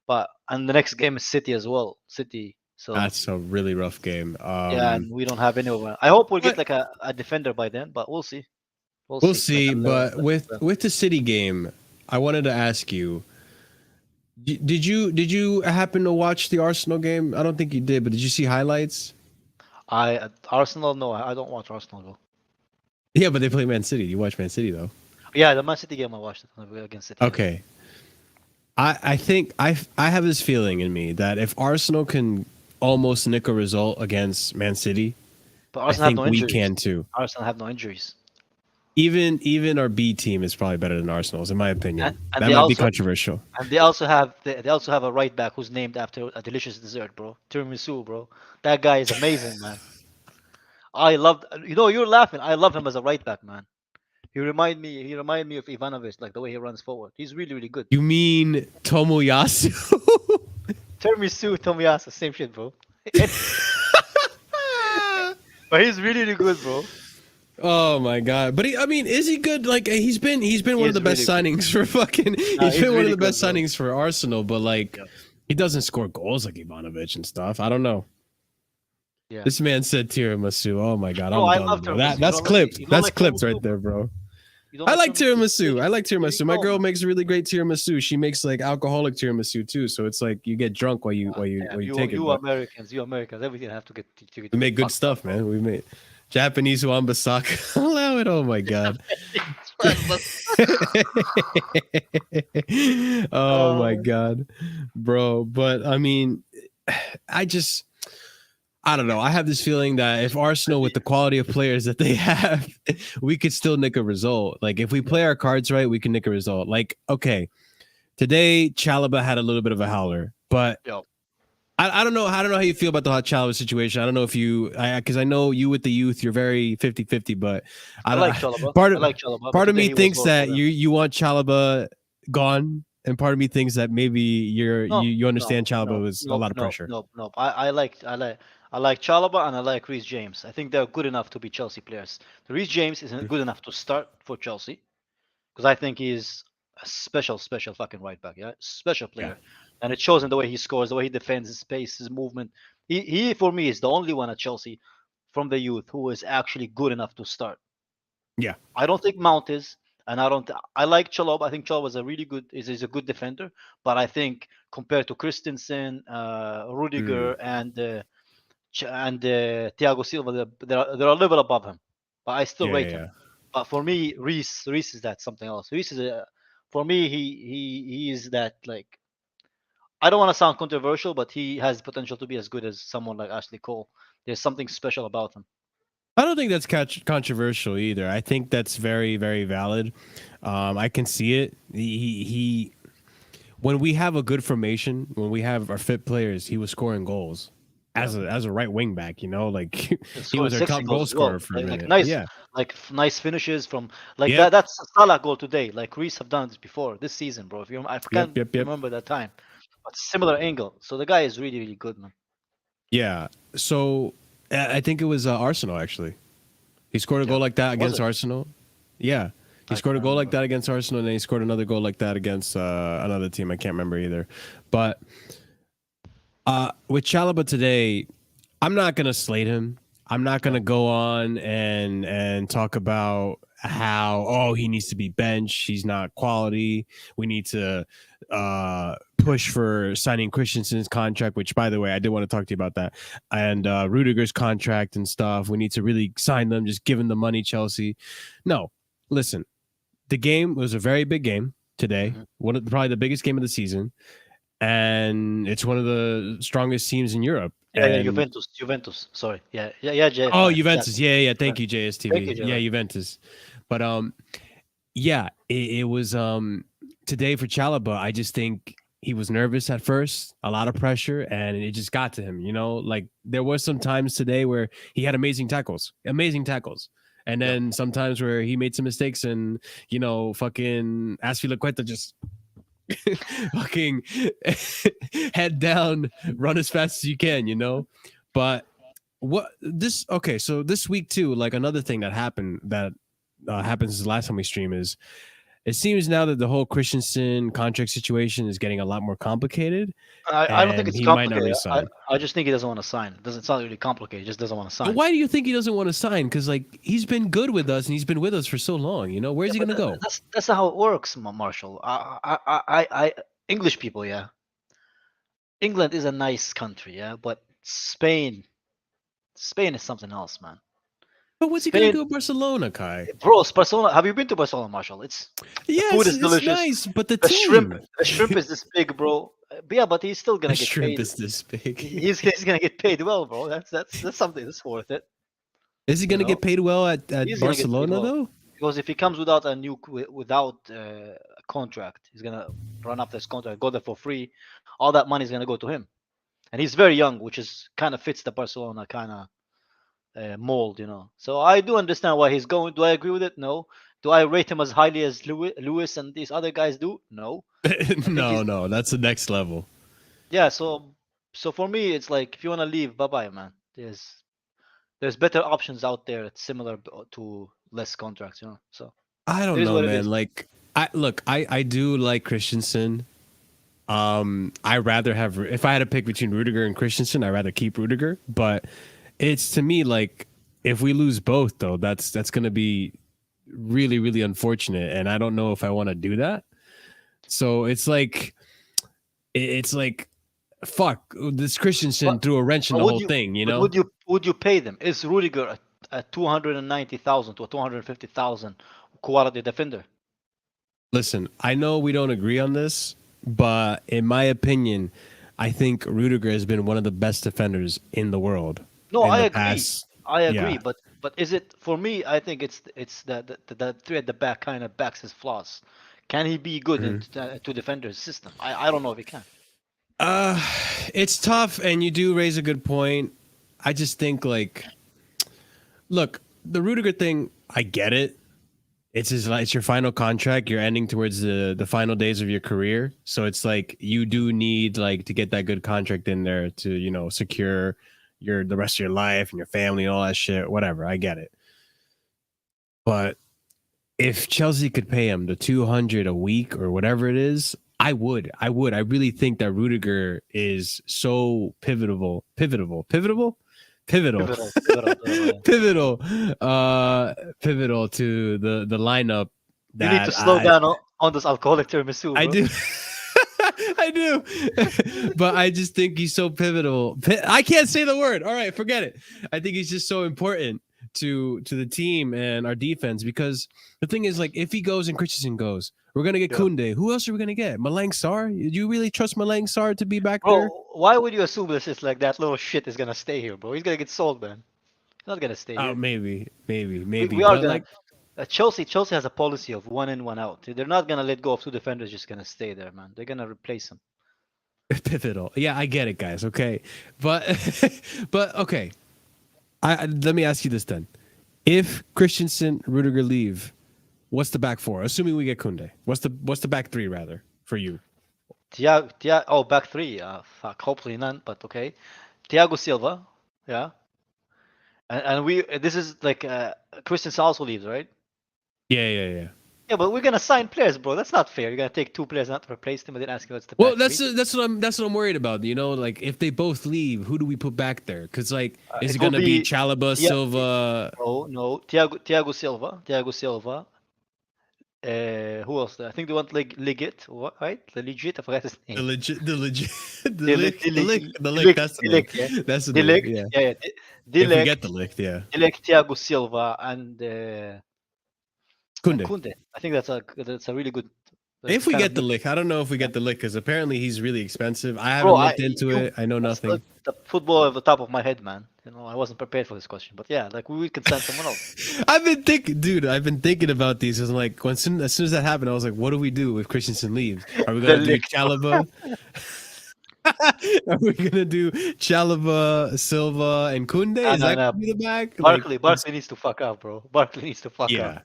But and the next game is City as well. City. So that's a really rough game. yeah, and we don't have anyone. I hope we'll get a defender by then, but we'll see. We'll see. But with the City game, I wanted to ask you: did you happen to watch the Arsenal game? I don't think you did, but did you see highlights? Arsenal, no, I don't watch Arsenal though. Yeah, but they play Man City. You watch Man City though. Yeah, the Man City game I watched against City. Okay. I think I have this feeling in me that if Arsenal can almost nick a result against Man City, But I Arsenal have think no we injuries. can too. Arsenal have no injuries. Even our B team is probably better than Arsenal's, in my opinion. And That they might be also- controversial. And they also have a right back who's named after a delicious dessert, bro. Tiramisu, bro. That guy is amazing, man. You're laughing. I love him as a right back, man. He remind me of Ivanovic, like the way he runs forward. He's really, really good. You mean Tomoyasu? Tiramisu, Tomiyasu, same shit, bro. But he's really, really good, bro. Oh my god! But I mean, is he good? Like he's been one of He's the best really good. signings for fucking. Nah, He's he's been one of really the good, best bro. signings for Arsenal, but like Yeah. he doesn't score goals like Ivanovic and stuff. I don't know. Yeah. This man said tiramisu. Oh my god, Bro, I'm I done, love bro. tiramisu. That's clipped. You don't That's like clipped right tiramisu, there, bro? bro. You don't I like like tiramisu? tiramisu. I like There you tiramisu. My go, girl man. makes really great tiramisu. She makes like alcoholic tiramisu too. So it's like you get drunk while Damn, you take it. you But Americans, everything have to we get make good fucked up, stuff, bro. man. We made Japanese wambasaka. Allow it. Oh my god. Oh my Um, god, bro. But I mean, I just I don't know. I have this feeling that if Arsenal, with the quality of players that they have, we could still nick a result. Like if we play our cards right, we can nick a result. Like okay, today Chalaba had a little bit of a howler, but yo, I don't know. I don't know how you feel about the hot Chalaba situation. I don't know if you, because I know you with the youth, you're very 50-50, but I like Chalaba. part I of like Chalaba, but part of today me he was thinks low for that them. you want Chalaba gone, and part of me thinks that maybe No, you no, understand Chalaba no, was a no, lot of no, pressure. no, no. I like Chalaba and I like Reece James. I think they're good enough to be Chelsea players. The Reece James isn't good enough to start for Chelsea because I think he's a special fucking right back. Yeah, special Yeah, player, and it shows in the way he scores, the way he defends, his pace, his movement. He for me is the only one at Chelsea from the youth who is actually good enough to start. yeah. I don't think Mount is, and I don't. I like Chalobah. I think Chalobah is a really good is a good defender, but I think compared to Christensen, Rudiger, Mm, and Thiago Silva, they're a level above him. But I still yeah, yeah, rate him. yeah. But for me, Reese is that something else. Reese is for me he is that like I don't want to sound controversial, but he has potential to be as good as someone like Ashley Cole. There's something special about him. I don't think that's controversial either. I think that's very, very valid. I can see it. He when we have a good formation, when we have our fit players, he was scoring goals Yeah. as a right wing back. You know, like And he scoring was our sexy top goal goals as well. scorer for a Like minute. nice, Yeah. nice finishes from like Yep. That's a Salah goal today. Like Reese have done this before this season, bro. If you, I Yep. can't Yep. Yep. remember that time, but similar angle. So the guy is really, really good, man. Yeah. So I think it was Arsenal actually. He scored a Yeah, goal like that was against it? Arsenal. Yeah. He I scored a can't goal like remember. that against Arsenal, and then he scored another goal like that against another team. I can't remember either. But with Chalaba today, I'm not gonna slate him. I'm not Yeah. gonna go on and talk about how he needs to be benched. He's not quality. We need to push for signing Christensen's contract, which by the way, I did want to talk to you about that. And Rudiger's contract and stuff. We need to really sign them, just give them the money, Chelsea. No, listen, the game was a very big game today. Hmm. One of probably the biggest game of the season, and it's one of the strongest teams in Europe. Yeah, yeah, And Juventus. Sorry. Yeah, yeah, yeah, Jay. oh, Yeah, Juventus, yeah, yeah. Thank you, Juventus. Thank you, JSTV. Jay. Yeah, Juventus. But yeah, it was today for Chalaba. I just think he was nervous at first, a lot of pressure, and it just got to him. You know, like there was some times today where he had amazing tackles, and Yeah. then sometimes where he made some mistakes, and fucking Aspilicueta just fucking head down, run as fast as you can, But what this okay? So this week too, like another thing that happened that happens the last time we stream is it seems now that the whole Christensen contract situation is getting a lot more complicated, I don't think and it's he might not complicated. resign. I just think he doesn't want to sign. It doesn't sound really complicated. He just doesn't want to But sign. why do you think he doesn't want to sign? Because like he's been good with us and he's been with us for so long. Where's Yeah, he but gonna go? that's not how it works, Marshall. English people, yeah. England is a nice country, yeah, but Spain is something else, man. But what's he gonna Spain, do at Barcelona, Kai? bro, it's Barcelona. Have you been to Barcelona, Marshall? The food Yes, is it's delicious. nice, but the The team. shrimp is this big, bro. But yeah, but he's still The gonna get shrimp paid. is this big. He's gonna get paid well, bro. That's something that's worth it. Is he You gonna know, get paid well at he's gonna get paid Barcelona well though? because if he comes without a contract, he's gonna run up this contract, go there for free. All that money is gonna go to him, and he's very young, which is kind of fits the Barcelona kind of mold. So I do understand why he's going. Do I agree with it? No. Do I rate him as highly as Lewis and these other guys do? No. I think he's No, that's the next level. yeah. So for me, it's like if you want to leave, bye bye, man. There's better options out there. It's similar to less contracts, you know. So I it don't is know, what it is. man. Like, I do like Christensen. I rather have if I had to pick between Rudiger and Christensen, I'd rather keep Rudiger. But it's to me like if we lose both, though, that's gonna be really really unfortunate, and I don't know if I want to do that. So it's like fuck this Christensen But, threw a wrench in but the would whole you thing, you know. would you pay them? Is Rudiger a 290,000 to a 250,000 quality defender? Listen, I know we don't agree on this, but in my opinion, I think Rudiger has been one of the best defenders in the world No, in I the agree. past. I agree. Yeah. But is it for me? I think it's the three at the back kind of backs his flaws. Can he be good in Mhm. to defenders system? I don't know if he can. Uh, it's tough, and you do raise a good point. I just think like, look, the Rudiger thing, I get it. It's your final contract. You're ending towards the final days of your career, so it's like you do need like to get that good contract in there to secure the rest of your life and your family and all that shit. Whatever, I get it. But if Chelsea could pay him the 200 a week or whatever it is, I would. I would. I really think that Rudiger is so pivotal, Pivotal, yeah. pivotal, pivotal to the lineup You need to that slow down on this alcoholic tiramisu, I bro. do. I do, but I just think he's so pivotal. I can't say the word. All right, forget it. I think he's just so important to the team and our defense because the thing is, like, if he goes and Christensen goes, we're gonna get Yeah. Kunde. Who else are we gonna get? Malang Sarr? Do you really trust Malang Sarr to be back there? Bro, why would you assume this is like that little shit is gonna stay here, bro? He's gonna get sold, man. He's not gonna stay Oh, here. maybe, We are but gonna. like Chelsea has a policy of one in, one out. They're not gonna let go of two defenders just gonna stay there, man. They're gonna replace them. pivotal. Yeah, I get it, guys. Okay, but but okay. Let me ask you this then: if Christensen, Rudiger leave, what's the back four? Assuming we get Kunde, what's the back three rather for you? Oh, back three. Fuck. Hopefully none, but okay. Thiago Silva. Yeah. And we. This is like Christian also leaves, right? Yeah. Yeah, but we're gonna sign players, bro. That's not fair. You're gonna take two players not to replace them, and then ask me what's the Well, back three. that's what I'm worried about. You know, like if they both leave, who do we put back there? Because like, is it It will gonna be be Chalaba, yeah. Silva? No. Thiago Silva. Thiago Silva. Who else? I think they want like Legit, what, right? The legit. I forgot his name. The legit, Delict, the lick. That's the name. yeah. That's the name. Delict, Yeah. yeah. If we get Delict, the lick, yeah. Delict, Thiago Silva, and Kunde. Kunde. I think that's a really good. If we Kind of get the mix. lick, I don't know if we get the lick because apparently he's really expensive. I haven't Bro, looked into it. I know that's nothing. the football at the top of my head, man. You know, I wasn't prepared for this question, but yeah, like we could send someone else. I've been thinking about these. I was like, as soon as that happened, I was like, what do we do if Christensen leaves? Are we The gonna do lick. Chalaba? Are we gonna do Chalaba, Silva, and Kunde? Nah, Is nah, that nah. gonna be the back? Like, Barkley needs to fuck up, bro. Barkley needs to fuck up. yeah,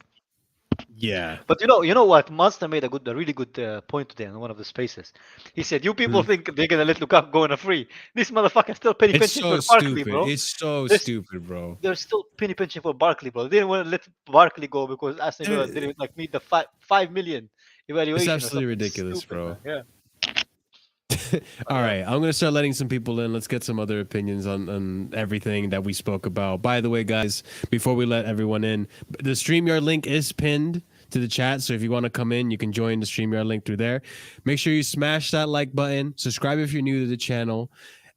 yeah. But you know what? Monster made a really good point today in one of the spaces. He said, "You people Mhm. think they're gonna let Lukaku go on a free? This motherfucker still penny It's pinching so for Barkley, stupid. bro. It's so There's stupid, bro. they're still penny pinching for Barkley, bro. They didn't want to let Barkley go because Aston Villa There- didn't like meet the 5 million It's evaluation or absolutely something ridiculous, stupid, bro. man. Yeah. All right, I'm gonna start letting some people in. Let's get some other opinions on everything that we spoke about. By the way, guys, before we let everyone in, the StreamYard link is pinned to the chat. So if you want to come in, you can join the StreamYard link through there. Make sure you smash that like button. Subscribe if you're new to the channel,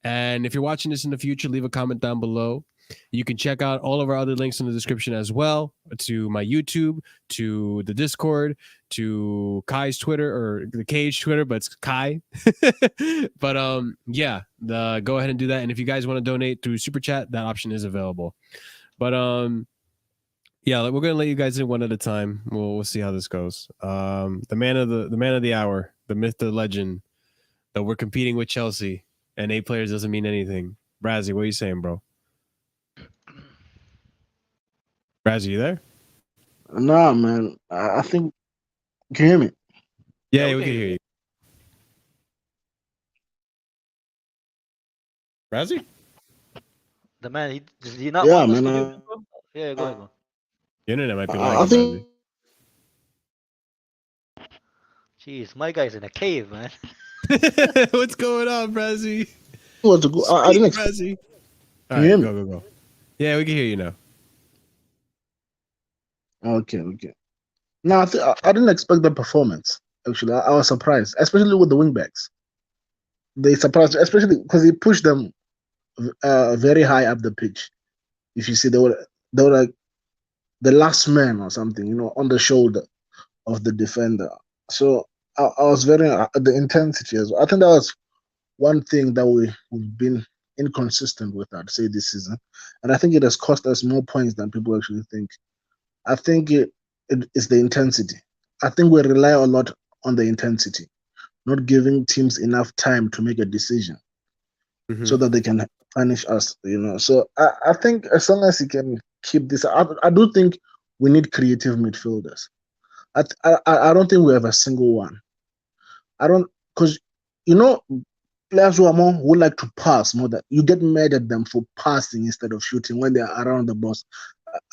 and if you're watching this in the future, leave a comment down below. You can check out all of our other links in the description as well, to my YouTube, to the Discord, to Kai's Twitter, or the Cage Twitter, but it's Kai. But yeah, go ahead and do that. And if you guys want to donate through Super Chat, that option is available. But yeah, we're gonna let you guys in one at a time. We'll see how this goes. The man of the hour, the myth, the legend, that we're competing with Chelsea, and 8 players doesn't mean anything. Razzie, what are you saying, bro? Razzie, you there? Nah, man. I think. Can you hear me? Yeah, Yeah, we we can can hear hear you. you. Razzie? The man, he does he not Yeah, want us man. to give info? Yeah, go ahead, bro. Your internet might be I lagging, think Razzie. Jeez, my guy's in a cave, man. What's going on, Razzie? it was a good. I Speak, didn't expect. Razzie. All Can you right, hear me? go. Yeah, we can hear you now. Okay, okay. No, I didn't expect the performance. Actually, I was surprised, especially with the wingbacks. They surprised, especially because he pushed them very high up the pitch. If you see, they were like the last man or something, on the shoulder of the defender. So I was very the intensity as well. I think that was one thing that we've been inconsistent with, I'd say, this season, and I think it has cost us more points than people actually think. I think it is the intensity. I think we rely a lot on the intensity, not giving teams enough time to make a decision Hmm. so that they can punish us. So I think as long as he can keep this, I do think we need creative midfielders. I don't think we have a single one. I don't because you know players who like to pass more than you get mad at them for passing instead of shooting when they are around the box.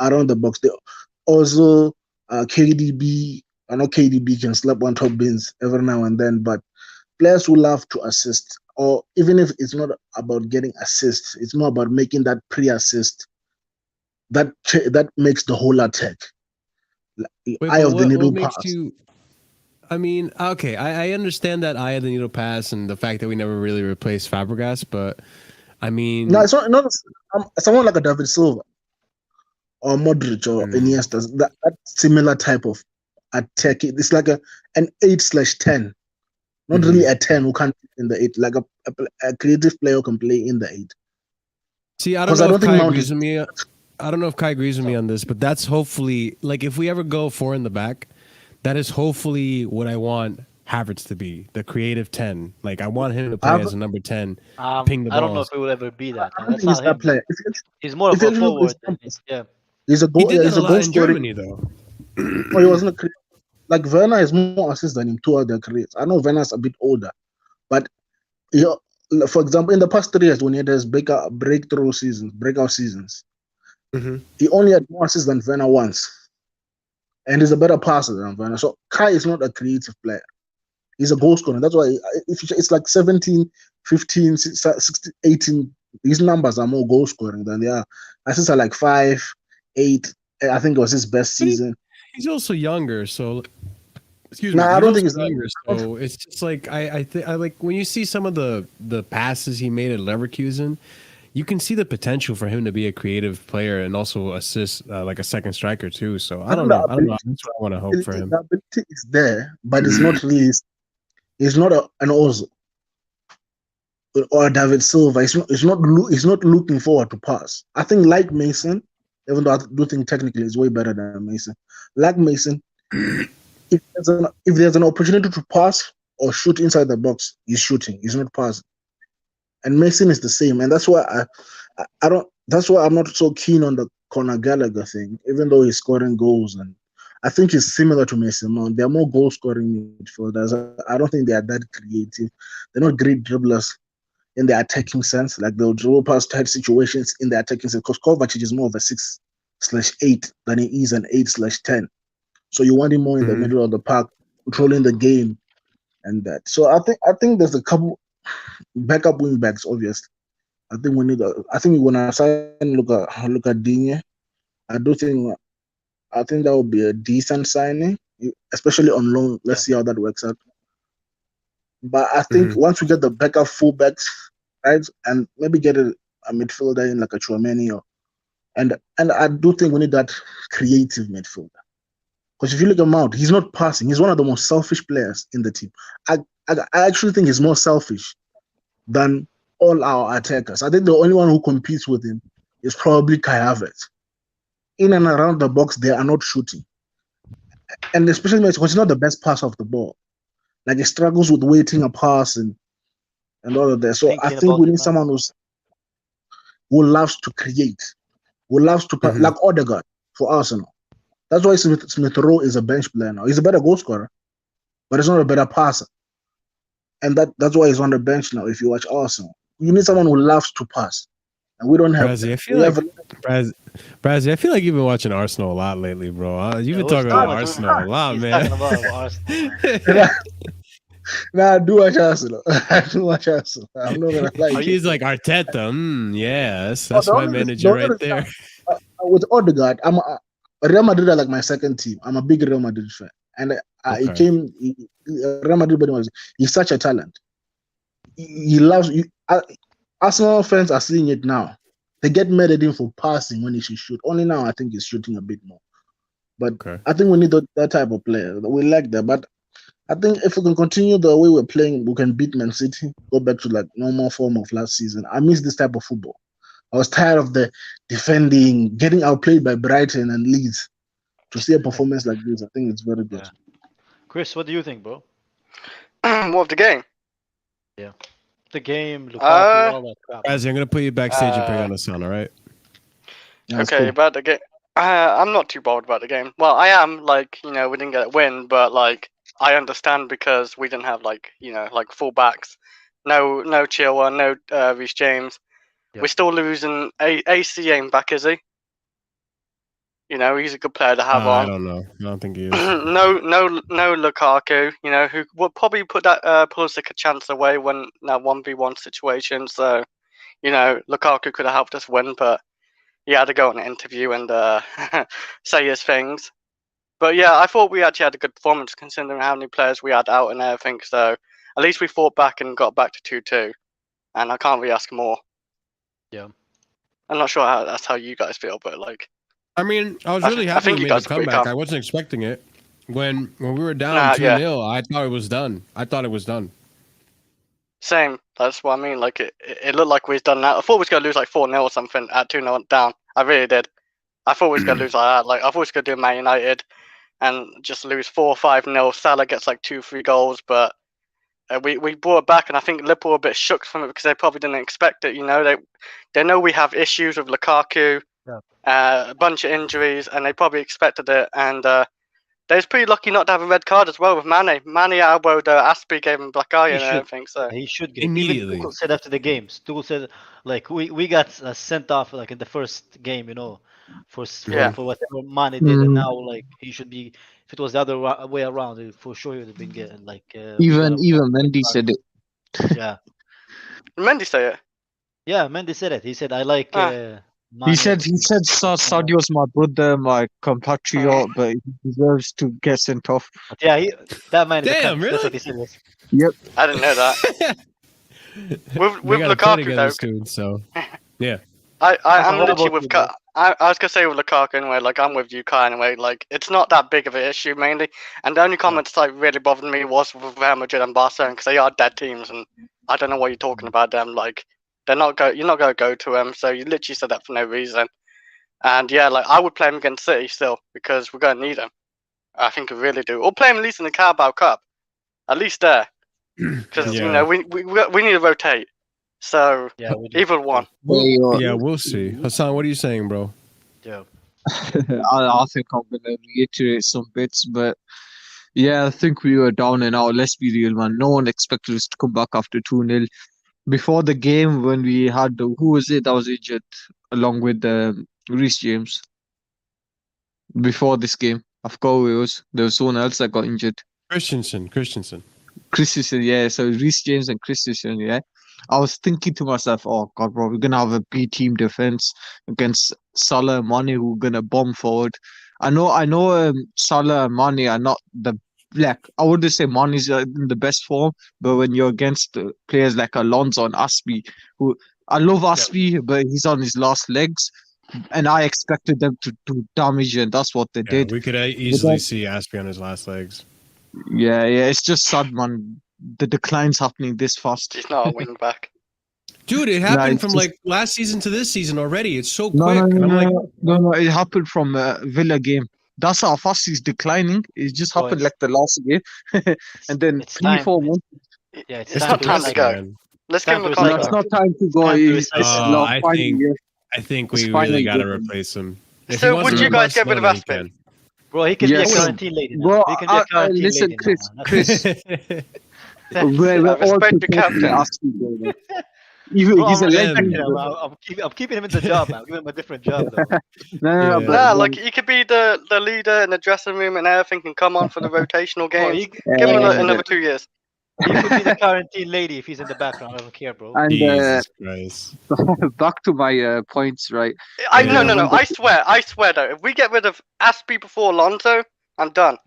Around the box, they also KDB. I know KDB can slap one top bins every now and then, but players who love to assist, or even if it's not about getting assists, it's more about making that pre-assist that makes the whole attack. Wait, Eye but of the what needle makes pass. you? I mean, okay, I understand that eye of the needle pass and the fact that we never really replaced Fabregas, but I No, mean, it's not someone like a David Silva or Modric or mm, Iniesta. That similar type of attack. It's like an 8/10, not really mhm. a 10 who can't in the eight, like a creative player who can play in the eight. See, I don't Because I know if don't think Kai Mount is. agrees with me. I don't know if Kai agrees with me So, on this, but that's hopefully like if we ever go four in the back, that is hopefully what I want Havertz to be, the creative 10. Like I want him to I play have as a number 10, ping the I don't know if balls. he will ever be that. I don't That's think he's not that him. player. He's more of If you a actually look at his forward than numbers, yeah. He did that he's a a lot goal in scoring. Germany though. No, he wasn't like Werner has more assists than him throughout their careers. I know Werner's a bit older, but he, for example, in the past 3 years when he had his breakout seasons, Hmm. he only had more assists than Werner once, and he's a better passer than Werner. So Kai is not a creative player. He's a goal scorer. That's why it's like 17, 15, 16, 18. These numbers are more goal scoring than they are. Assists are like 5, 8. I think it was his best But season. he's also younger, so excuse No, me, I he's don't also think it's. younger, so it's just like I think I like when you see some of the passes he made at Leverkusen, you can see the potential for him to be a creative player and also assist like a second striker too. So I I don't think the know. I don't know. ability, That's what I want to hope for him. the ability is there, but it's not really. It's not an Ozil or a David Silva. It's not looking forward to pass. I think like Mason, even though I do think technically he's way better than Mason. Like Mason, if there's an opportunity to pass or shoot inside the box, he's shooting. He's not passing. And Mason is the same, and that's why I don't. That's why I'm not so keen on the Conor Gallagher thing, even though he's scoring goals, and I think he's similar to Mason Mount. They're more goal scoring midfielders. I don't think they are that creative. They're not great dribblers in the attacking sense. Like they'll dribble past tight situations in the attacking sense. Because Kovacic is more of a 6/8 than he is an 8/10. So you want him more in the Mhm. middle of the park, controlling the game and that. So I think there's a couple backup wing backs, obviously. I think we need. I think when I sign look at Digne, I do think I think that would be a decent signing, especially on loan. Let's Yeah. see how that works out. But I think Mhm. once we get the backup fullbacks, right, and maybe get a midfielder in like a Chouameni and I do think we need that creative midfielder. Because if you look at Mount, he's not passing. He's one of the most selfish players in the team. I actually think he's more selfish than all our attackers. I think the only one who competes with him is probably Kai Havertz. In and around the box, they are not shooting. And especially because he's not the best passer of the ball. Like he struggles with waiting a pass and all of that. So I Thinking think about we it, need man. someone who loves to create, who loves to Mhm. like Odegaard for Arsenal. That's why Smith Rowe is a bench player now. He's a better goal scorer, but he's not a better passer. And that's why he's on the bench now. If you watch Arsenal, you need someone who loves to pass, and we don't have Brazzy, that. I feel like Brazzy, I feel like you've been watching Arsenal a lot lately, bro. You've been talking about Arsenal a lot, He's man. talking about Arsenal. Nah, I do watch Arsenal. I do watch Arsenal. I'm not gonna lie. He's like Arteta. Yes, that's my manager right there. With Odegaard, Real Madrid are like my second team. I'm a big Real Madrid fan, and Real Madrid, he's such a talent. He loves you. Arsenal fans are seeing it now. They get mad at him for passing when he should shoot. Only now I think he's shooting a bit more. But I think we need that type of player. We like that. But I think if we can continue the way we're playing, we can beat Man City, go back to like normal form of last season. I miss this type of football. I was tired of the defending, getting outplayed by Brighton and Leeds. To see a performance like this, I think it's very good. Yeah. Chris, what do you think, bro? What of the game? Yeah. The game, Lukaku, all that crap. Guys, I'm going to put you backstage and put you on the sound, all right? That's okay, cool. about the game. I'm not too bothered about the game. Well, I am, like, we didn't get a win, but, like, I understand because we didn't have, like, like full backs. No Chilwell, no Reece James. Yep. We're still losing. AC ain't back, is he? He's a good player to have on. I don't know. I don't think he is. no Lukaku. Who will probably put that Pulisic a chance away when that 1v1 situation. So, Lukaku could have helped us win, but he had to go on an interview and say his things. But yeah, I thought we actually had a good performance considering how many players we had out and everything. So at least we fought back and got back to 2-2, and I can't really ask more. Yeah, I'm not sure that's how you guys feel, but like. I mean, I was really happy we made a comeback. I wasn't expecting it. When we were down 2-0, I thought it was done. Same. That's what I mean. Like, it looked like we was done now. I thought we was going to lose like 4-0 or something at 2-0 down. I really did. I thought we was going to lose like that. Like, I thought we was going to do Man United and just lose 4-5-0. Salah gets like 2-3 goals, but we brought it back, and I think Liverpool were a bit shook from it because they probably didn't expect it. They know we have issues with Lukaku. A bunch of injuries, and they probably expected it. And they was pretty lucky not to have a red card as well with Mane. Mane elbowed Aspie, gave him black eye and everything. So he should get immediately. Even Tuchel said after the games. Tuchel said like we got sent off like in the first game, for whatever Mane did, and now like he should be. If it was the other way around, for sure he would have been getting like. Even Mendy said it. Yeah. Mendy say it. Yeah, Mendy said it. He said I like. He said Sadio's my brother, my compatriot, but he deserves to get sent off. Yeah, that man. Damn, really? That's what he said. Yep. I didn't know that. with Lukaku though. Soon, so yeah. I'm literally with. I was gonna say with Lukaku anyway. Like I'm with you, Kai. Anyway, like it's not that big of an issue mainly. And the only comment that like really bothered me was with Real Madrid and Barcelona because they are dead teams, and I don't know what you're talking about them. Like. You're not gonna go to them, so you literally said that for no reason. And yeah, like I would play him against City still because we're gonna need him. I think we really do. Or play him at least in the Carabao Cup, at least there, because we need to rotate. So either one. Yeah, we'll see. Hassan, what are you saying, bro? Yeah, I think I'm gonna reiterate some bits, but yeah, I think we were down and out. Let's be real, man. No one expected us to come back after 2-0. Before the game, when we had who was it that was injured along with Reece James? Before this game, I forgot who it was. There was someone else that got injured. Christensen, yeah. So Reece James and Christensen, yeah. I was thinking to myself, oh God, bro, we're gonna have a B team defense against Salah and Mane who are gonna bomb forward. I know. Salah and Mane are not the. Like I wouldn't say Mane's in the best form, but when you're against players like Alonso and Aspie, who I love Aspie, but he's on his last legs, and I expected them to do damage, and that's what they did. We could easily see Aspie on his last legs. Yeah, it's just sad, man. The decline's happening this fast. He's not a wing back. Dude, it happened from like last season to this season already. It's so quick. No, it happened from Villa game. That's how fast he's declining. It just happened like the last game. And then 3-4 months. Yeah, it's not time to go. Let's give him a contract. It's not time to go. I think we really got to replace him. So would you guys get rid of Aspie? Bro, he can be a Yes. quarantine lady now. Bro, He can be a quarantine listen, lady Chris, now, man. Chris, That's- we're I all respect you, prepared to Captain. ask you, bro. Even Bro, he's I'm a respecting legend. him. Bro. I'm keeping him in the job, man. I'm giving him a different job, though. No, Yeah. but Nah, like he could be the leader in the dressing room and everything can come on for the rotational Bro, games. he, Give him uh, another 2 years. he could be the quarantine lady if he's in the background. I don't care, bro. and Jesus Christ. back to my points, right? Yeah. No. When the, I swear though, if we get rid of Aspie before Alonso, I'm done.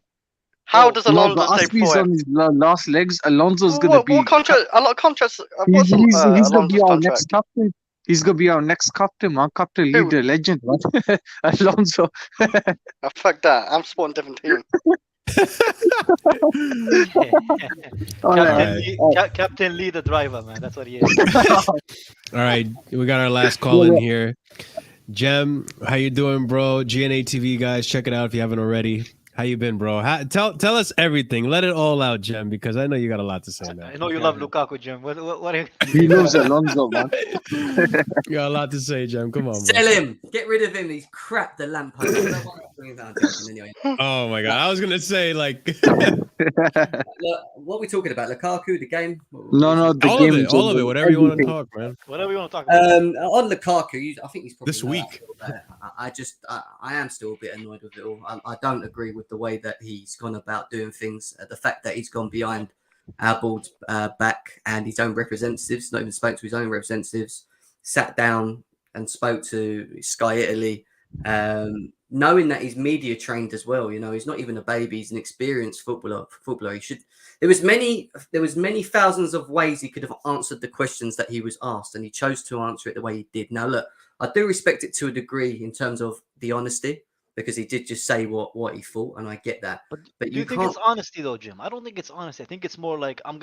How Bro, does no, Alonso but stay Aspi's before him? on his last legs. Alonso's gonna What be. contract? A lot of contracts. He's, What's he's gonna be Alonso's our contract? next captain. He's gonna be our next captain, man. Captain, Who? leader, legend, man. Alonso. Oh, fuck that. I'm supporting a different team. All right. Captain Lee, the driver, man. That's what he is. All right, we got our last call in here. Jem, how you doing, bro? GNA TV guys, check it out if you haven't already. How you been, bro? Tell us everything. Let it all out, Jem, because I know you got a lot to say now. I know you love Lukaku, Jim. What are you? He loves Alonso, man. You got a lot to say, Jem. Come on, bro. Sell him. Get rid of him. He's crap. The lamppost. I'm joking anyway. Oh my god, I was gonna say like Look, what are we talking about? Lukaku, the game? No, the game. in all of it, general, whatever you want to everything. talk, man. Whatever you want to talk about. On Lukaku, I think he's probably This not week. I am still a bit annoyed with it all. I don't agree with the way that he's gone about doing things. The fact that he's gone behind our board's back and his own representatives, not even spoke to his own representatives, sat down and spoke to Sky Italy, knowing that he's media trained as well. You know, he's not even a baby; he's an experienced footballer. He should. There was many thousands of ways he could have answered the questions that he was asked, and he chose to answer it the way he did. Now, look, I do respect it to a degree in terms of the honesty, because he did just say what he thought, and I get that. But But do you think it's honesty though, Jim? I don't think it's honesty. I think it's more like I'm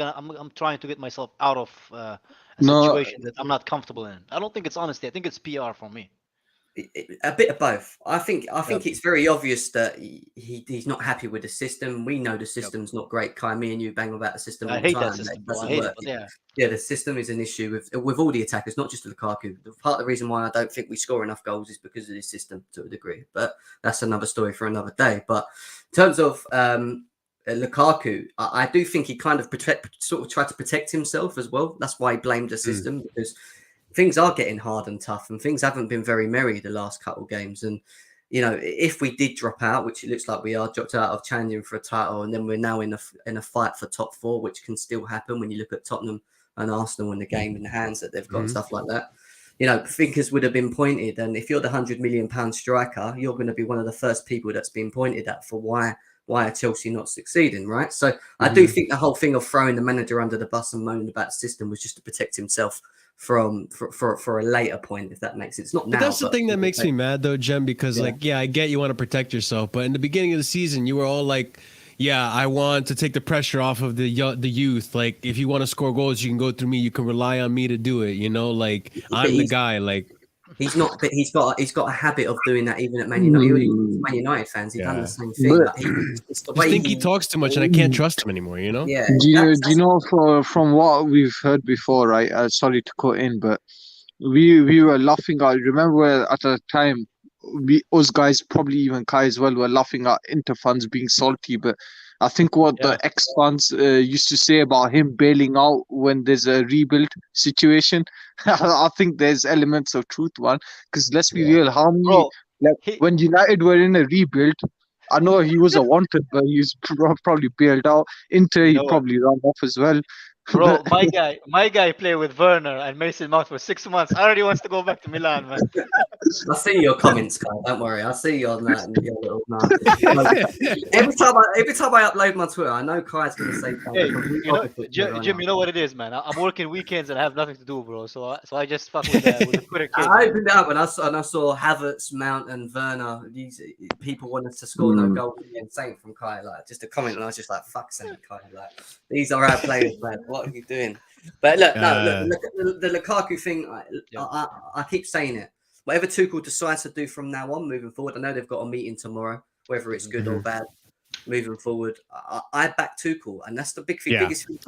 trying to get myself out of a No. situation that I'm not comfortable in. I don't think it's honesty. I think it's PR for me. A bit of both. I think it's very obvious that he's not happy with the system. We know the system's not great. Kai, me and you bang about the system all I the hate time. that system. It Bro. I doesn't hate work. it. But Yeah, the system is an issue with all the attackers, not just the Lukaku. Part of the reason why I don't think we score enough goals is because of this system to a degree. But that's another story for another day. But in terms of Lukaku, I do think he kind of sort of tried to protect himself as well. That's why he blamed the system, because things are getting hard and tough, and things haven't been very merry the last couple of games. And you know, if we did drop out, which it looks like we are, dropped out of challenging for a title, and then we're now in a fight for top four, which can still happen when you look at Tottenham and Arsenal and the game in the hands that they've got and stuff like that. You know, fingers would have been pointed, and if you're the £100 million striker, you're going to be one of the first people that's been pointed at for why are Chelsea not succeeding, right? So I do think the whole thing of throwing the manager under the bus and moaning about the system was just to protect himself for a later point, if that makes sense. It's not now. But that's the thing that makes me mad though, Jem, because like, yeah, I get you want to protect yourself, but in the beginning of the season, you were all like, yeah, I want to take the pressure off of the youth. Like, if you want to score goals, you can go through me. You can rely on me to do it. You know, like I'm the guy. Like he's not, but he's got a habit of doing that even at Man United. Man United fans, he's done the same thing. But- It's the I way think he talks too much, and I can't trust him anymore. You know? Yeah. Do you that's- know from what we've heard before, right? Sorry to cut in, but we were laughing at. Remember at the time, us guys, probably even Kai as well, were laughing at Inter fans being salty. But I think what the ex fans used to say about him bailing out when there's a rebuild situation, I think there's elements of truth, man. Because let's be real, how many Bro, when United were in a rebuild, I know he was a wanted, but he's probably bailed out. Inter, he probably ran off as well. bro, my guy played with Werner and Mason Mount for 6 months. Already wants to go back to Milan, man. I see your comments, Kai. Don't worry. I see you on that. And your little every time I upload my Twitter, I know Kai's going to say something. Jim, you know what it is, man. I'm working weekends and I have nothing to do, bro. So I just fuck with the Twitter kids. I opened it up and I saw Havertz, Mount, and Werner. These people wanted to score no goals again. Same from Kai, like just a comment, and I was just like, "Fuck's sake, Kai!" Like these are our players, man. What are you doing? But look, the Lukaku thing. I keep saying it. Whatever Tuchel decides to do from now on, moving forward, I know they've got a meeting tomorrow, whether it's good or bad. Moving forward, I back Tuchel, and that's the biggest thing.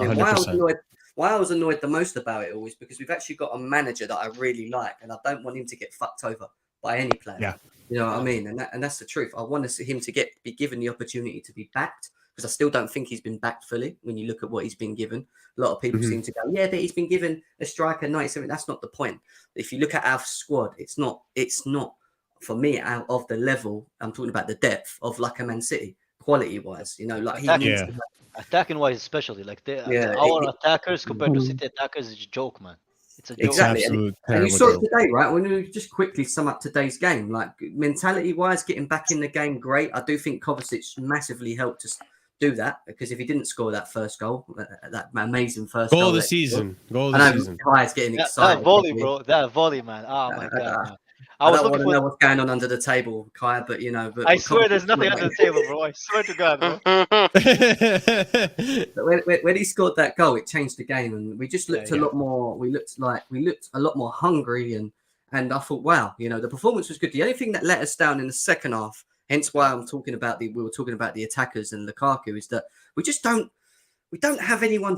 Why I was annoyed the most about it all is because we've actually got a manager that I really like, and I don't want him to get fucked over by any player. Yeah. You know what I mean? And that's the truth. I want to see him to be given the opportunity to be backed, because I still don't think he's been backed fully when you look at what he's been given. A lot of people seem to go, yeah, but he's been given a striker 97. That's not the point. If you look at our squad, it's not for me out of the level. I'm talking about the depth of like a Man City, quality wise. You know, like he needs to attacking wise, especially like our attackers compared to City attackers is a joke, man. It's a joke. Exactly. And you saw it today, right? When we just quickly sum up today's game, like mentality-wise, getting back in the game, great. I do think Kovacic massively helped us do that, because if he didn't score that first goal, that amazing first goal of the season, Kai's getting excited. That volley, bro. That volley, man. Oh my god. Man. I don't want to know what's going on under the table, Kai, but you know. But I swear, there's nothing under the table, bro. I swear to God, bro. when he scored that goal, it changed the game, and we just looked a lot more. We looked a lot more hungry, and I thought, wow, you know, the performance was good. The only thing that let us down in the second half, hence why we were talking about the attackers and Lukaku, is that we don't have anyone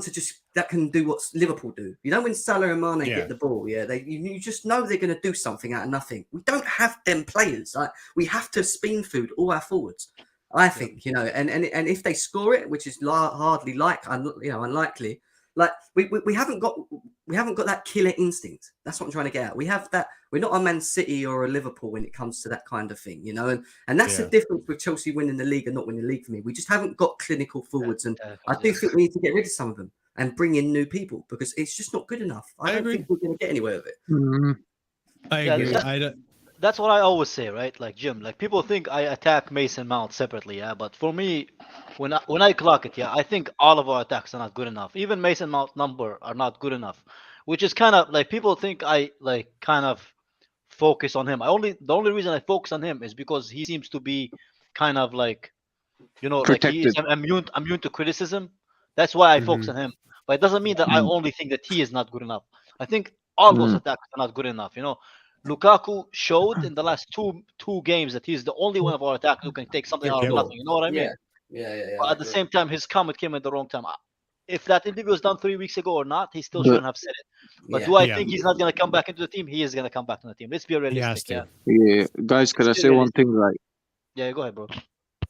that can do what Liverpool do. You know, when Salah and Mane get the ball, you just know they're going to do something out of nothing. We don't have them players. We have to spoon food all our forwards. I think, you know, and if they score it, which is hardly unlikely. Like we haven't got that killer instinct. That's what I'm trying to get at. We have that. We're not a Man City or a Liverpool when it comes to that kind of thing, you know. And that's the difference with Chelsea winning the league and not winning the league for me. We just haven't got clinical forwards, and I do think we need to get rid of some of them and bring in new people, because it's just not good enough. I don't think we're going to get anywhere with it. I agree. That's what I always say, right? Like Jim, like people think I attack Mason Mount separately, but for me, when I clock it, I think all of our attacks are not good enough. Even Mason Mount number are not good enough, which is kind of like people think I like kind of focus on him. The only reason I focus on him is because he seems to be kind of like, you know, protected. like he is immune to criticism. That's why I focus on him. But it doesn't mean that I only think that he is not good enough. I think all those attacks are not good enough. You know, Lukaku showed in the last two games that he's the only one of our attackers who can take something out of nothing. You know what I mean? Yeah. But at the same time, his comment came at the wrong time. If that interview was done 3 weeks ago or not, he still shouldn't have said it. But do I think he's not going to come back into the team? He is going to come back to the team. Let's be realistic. Yeah, guys, can I say one thing? Right? Yeah, go ahead, bro.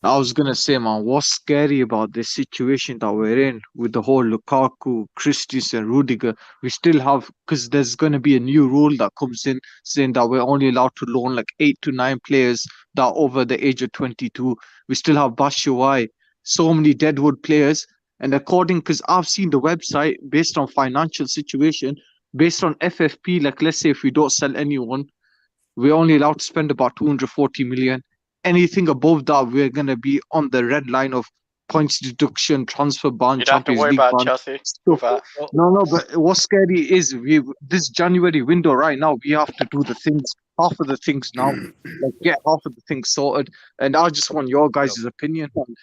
I was gonna say, man, what's scary about this situation that we're in with the whole Lukaku, Christensen, Rudiger? We still have, because there's gonna be a new rule that comes in saying that we're only allowed to loan like 8 to 9 players that are over the age of 22. We still have Batshuayi, so many deadwood players, and because I've seen the website based on financial situation, based on FFP, like let's say if we don't sell anyone, we're only allowed to spend about 240 million. Anything above that, we're going to be on the red line of points deduction, transfer ban, you don't have to Champions worry League about ban. Chelsea. No, but what's scary is this January window right now, we have to do half of the things now, like get half of the things sorted. And I just want your guys' opinion on.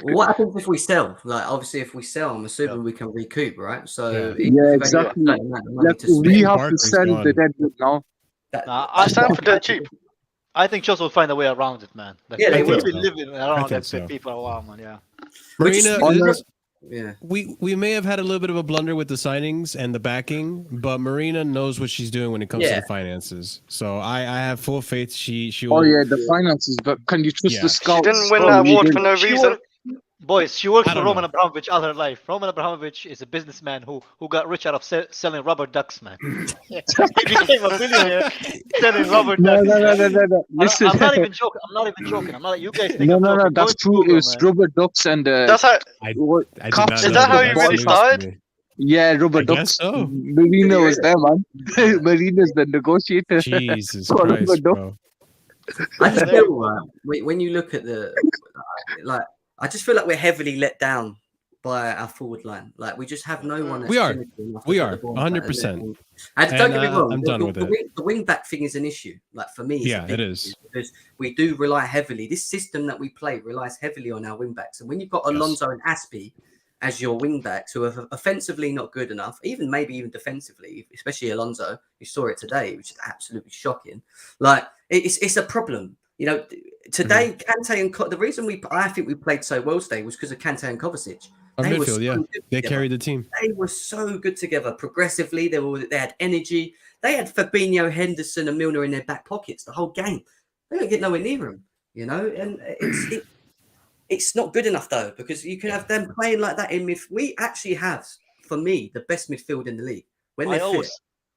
What happens if we sell? Like, obviously, if we sell, I'm assuming we can recoup, right? So exactly. We have to sell the deadwood now. I stand for that cheap. I think Chelsea will find a way around it, man. Like, they will will. be living around that so. for a while, man. Yeah. Marina, we may have had a little bit of a blunder with the signings and the backing, but Marina knows what she's doing when it comes to the finances. So I have full faith she will. Oh yeah, the finances, but can you trust the scouts? She didn't win that award for no reason. Boys, she works for Roman Abramovich all her life. Roman Abramovich is a businessman who got rich out of selling rubber ducks, man. He became a billionaire selling rubber ducks. No. Listen, I'm not even joking. You guys think I'm joking. No, that's true. It was rubber ducks and that's how. Is that how you really started? Yeah, rubber ducks. So. Marina was there, man. Marina's the negotiator. Jesus Christ, bro. I just feel when you look at I just feel like we're heavily let down by our forward line. Like we just have no one. That's we are 100%. And don't get me wrong. I'm done with it. The wing back thing is an issue. Like for me, it is because we do rely heavily. This system that we play relies heavily on our wing backs, and when you've got Alonso and Aspie as your wing backs who are offensively not good enough, maybe even defensively, especially Alonso, you saw it today, which is absolutely shocking. Like it's a problem. You know, today Kante and the reason I think we played so well today was because of Kante and Kovacic. They carried the team. They were so good together progressively. They had energy. They had Fabinho, Henderson, and Milner in their back pockets the whole game. They don't get nowhere near him, you know. And it's not good enough though, because you can have them playing like that in midfield. We actually have, for me, the best midfield in the league when they're fit.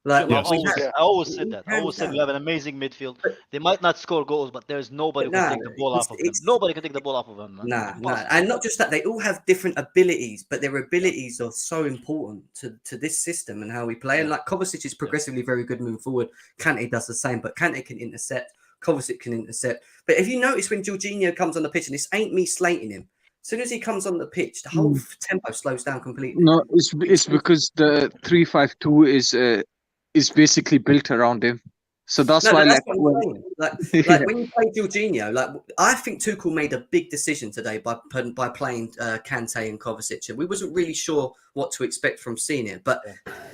Like, Yes. I always said that. I always said we have an amazing midfield. They might not score goals, but there's nobody who can take the ball off of them. Nobody can take the ball off of them, man. Nah. And not just that, they all have different abilities, but their abilities are so important to this system and how we play. And like Kovacic is progressively very good moving forward. Kante does the same, but Kante can intercept. Kovacic can intercept. But if you notice when Jorginho comes on the pitch, and this ain't me slating him, as soon as he comes on the pitch, the whole tempo slows down completely. No, it's because the 3-5-2 is basically built around him. So that's why, like when you play Jorginho, like I think Tuchel made a big decision today by playing Kante and Kovacic, and we wasn't really sure what to expect from seeing it. But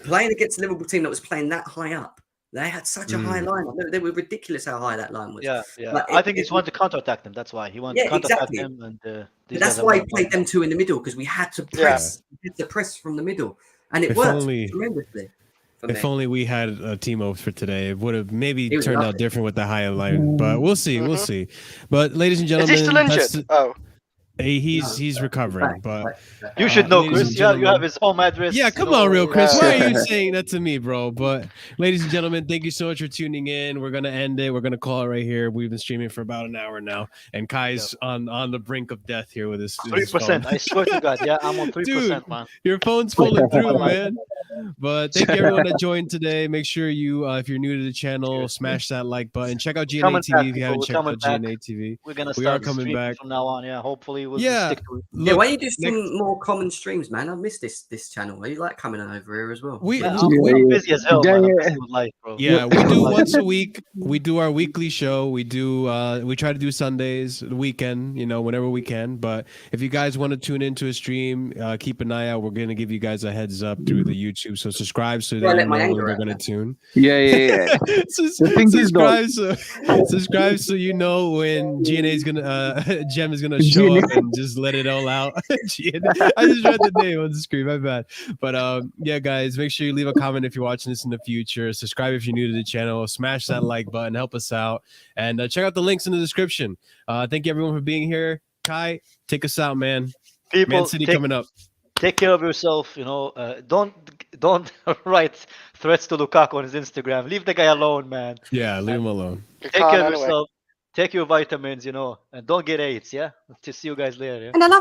playing against a Liverpool team that was playing that high up, they had such a high line. They were ridiculous how high that line was. Yeah. Like, I think he just wanted to counterattack them. That's why he wanted to counterattack them, and that's why he played them two in the middle, because we had to press. We had to press from the middle, and it worked tremendously. If only we had a Timo for today, it would have maybe turned out different with the higher line. But we'll see, we'll see. But ladies and gentlemen, is he still injured? He's recovering. But you should know, Chris. You have his home address. Yeah, come on, real Chris. Why are you saying that to me, bro? But ladies and gentlemen, thank you so much for tuning in. We're gonna end it. We're gonna call it right here. We've been streaming for about an hour now, and Kai's on the brink of death here with his 3%. I swear to God, yeah, I'm on 3%, man. Your phone's pulling through, man. But thank you everyone that joined today. Make sure you, if you're new to the channel, smash that like button. Check out GNA TV if you haven't checked out GNA TV. We're gonna start coming back from now on. Yeah, hopefully we'll stick to it. Look, why don't you do some more common streams, man? I missed this channel. Are you like coming on over here as well? We're busy as hell, man. I'm busy with life, bro. Yeah, we do once a week. We do our weekly show. We try to do Sundays, the weekend, whenever we can. But if you guys want to tune into a stream, keep an eye out. We're gonna give you guys a heads up through the YouTube. So subscribe so that you know when we're gonna tune. Yeah. Subscribe so you know when GNA's gonna Gem is gonna show up and just let it all out. I just read the name on the screen, my bad. But yeah, guys, make sure you leave a comment if you're watching this in the future. Subscribe if you're new to the channel. Smash that like button, help us out, and check out the links in the description. Thank you everyone for being here. Kai, take us out, man. Man City coming up. Take care of yourself. Don't write threats to Lukaku on his Instagram. Leave the guy alone, man. Yeah, leave him alone. Take care of yourself. Take your vitamins, and don't get AIDS. Yeah. To see you guys later. Yeah? And I love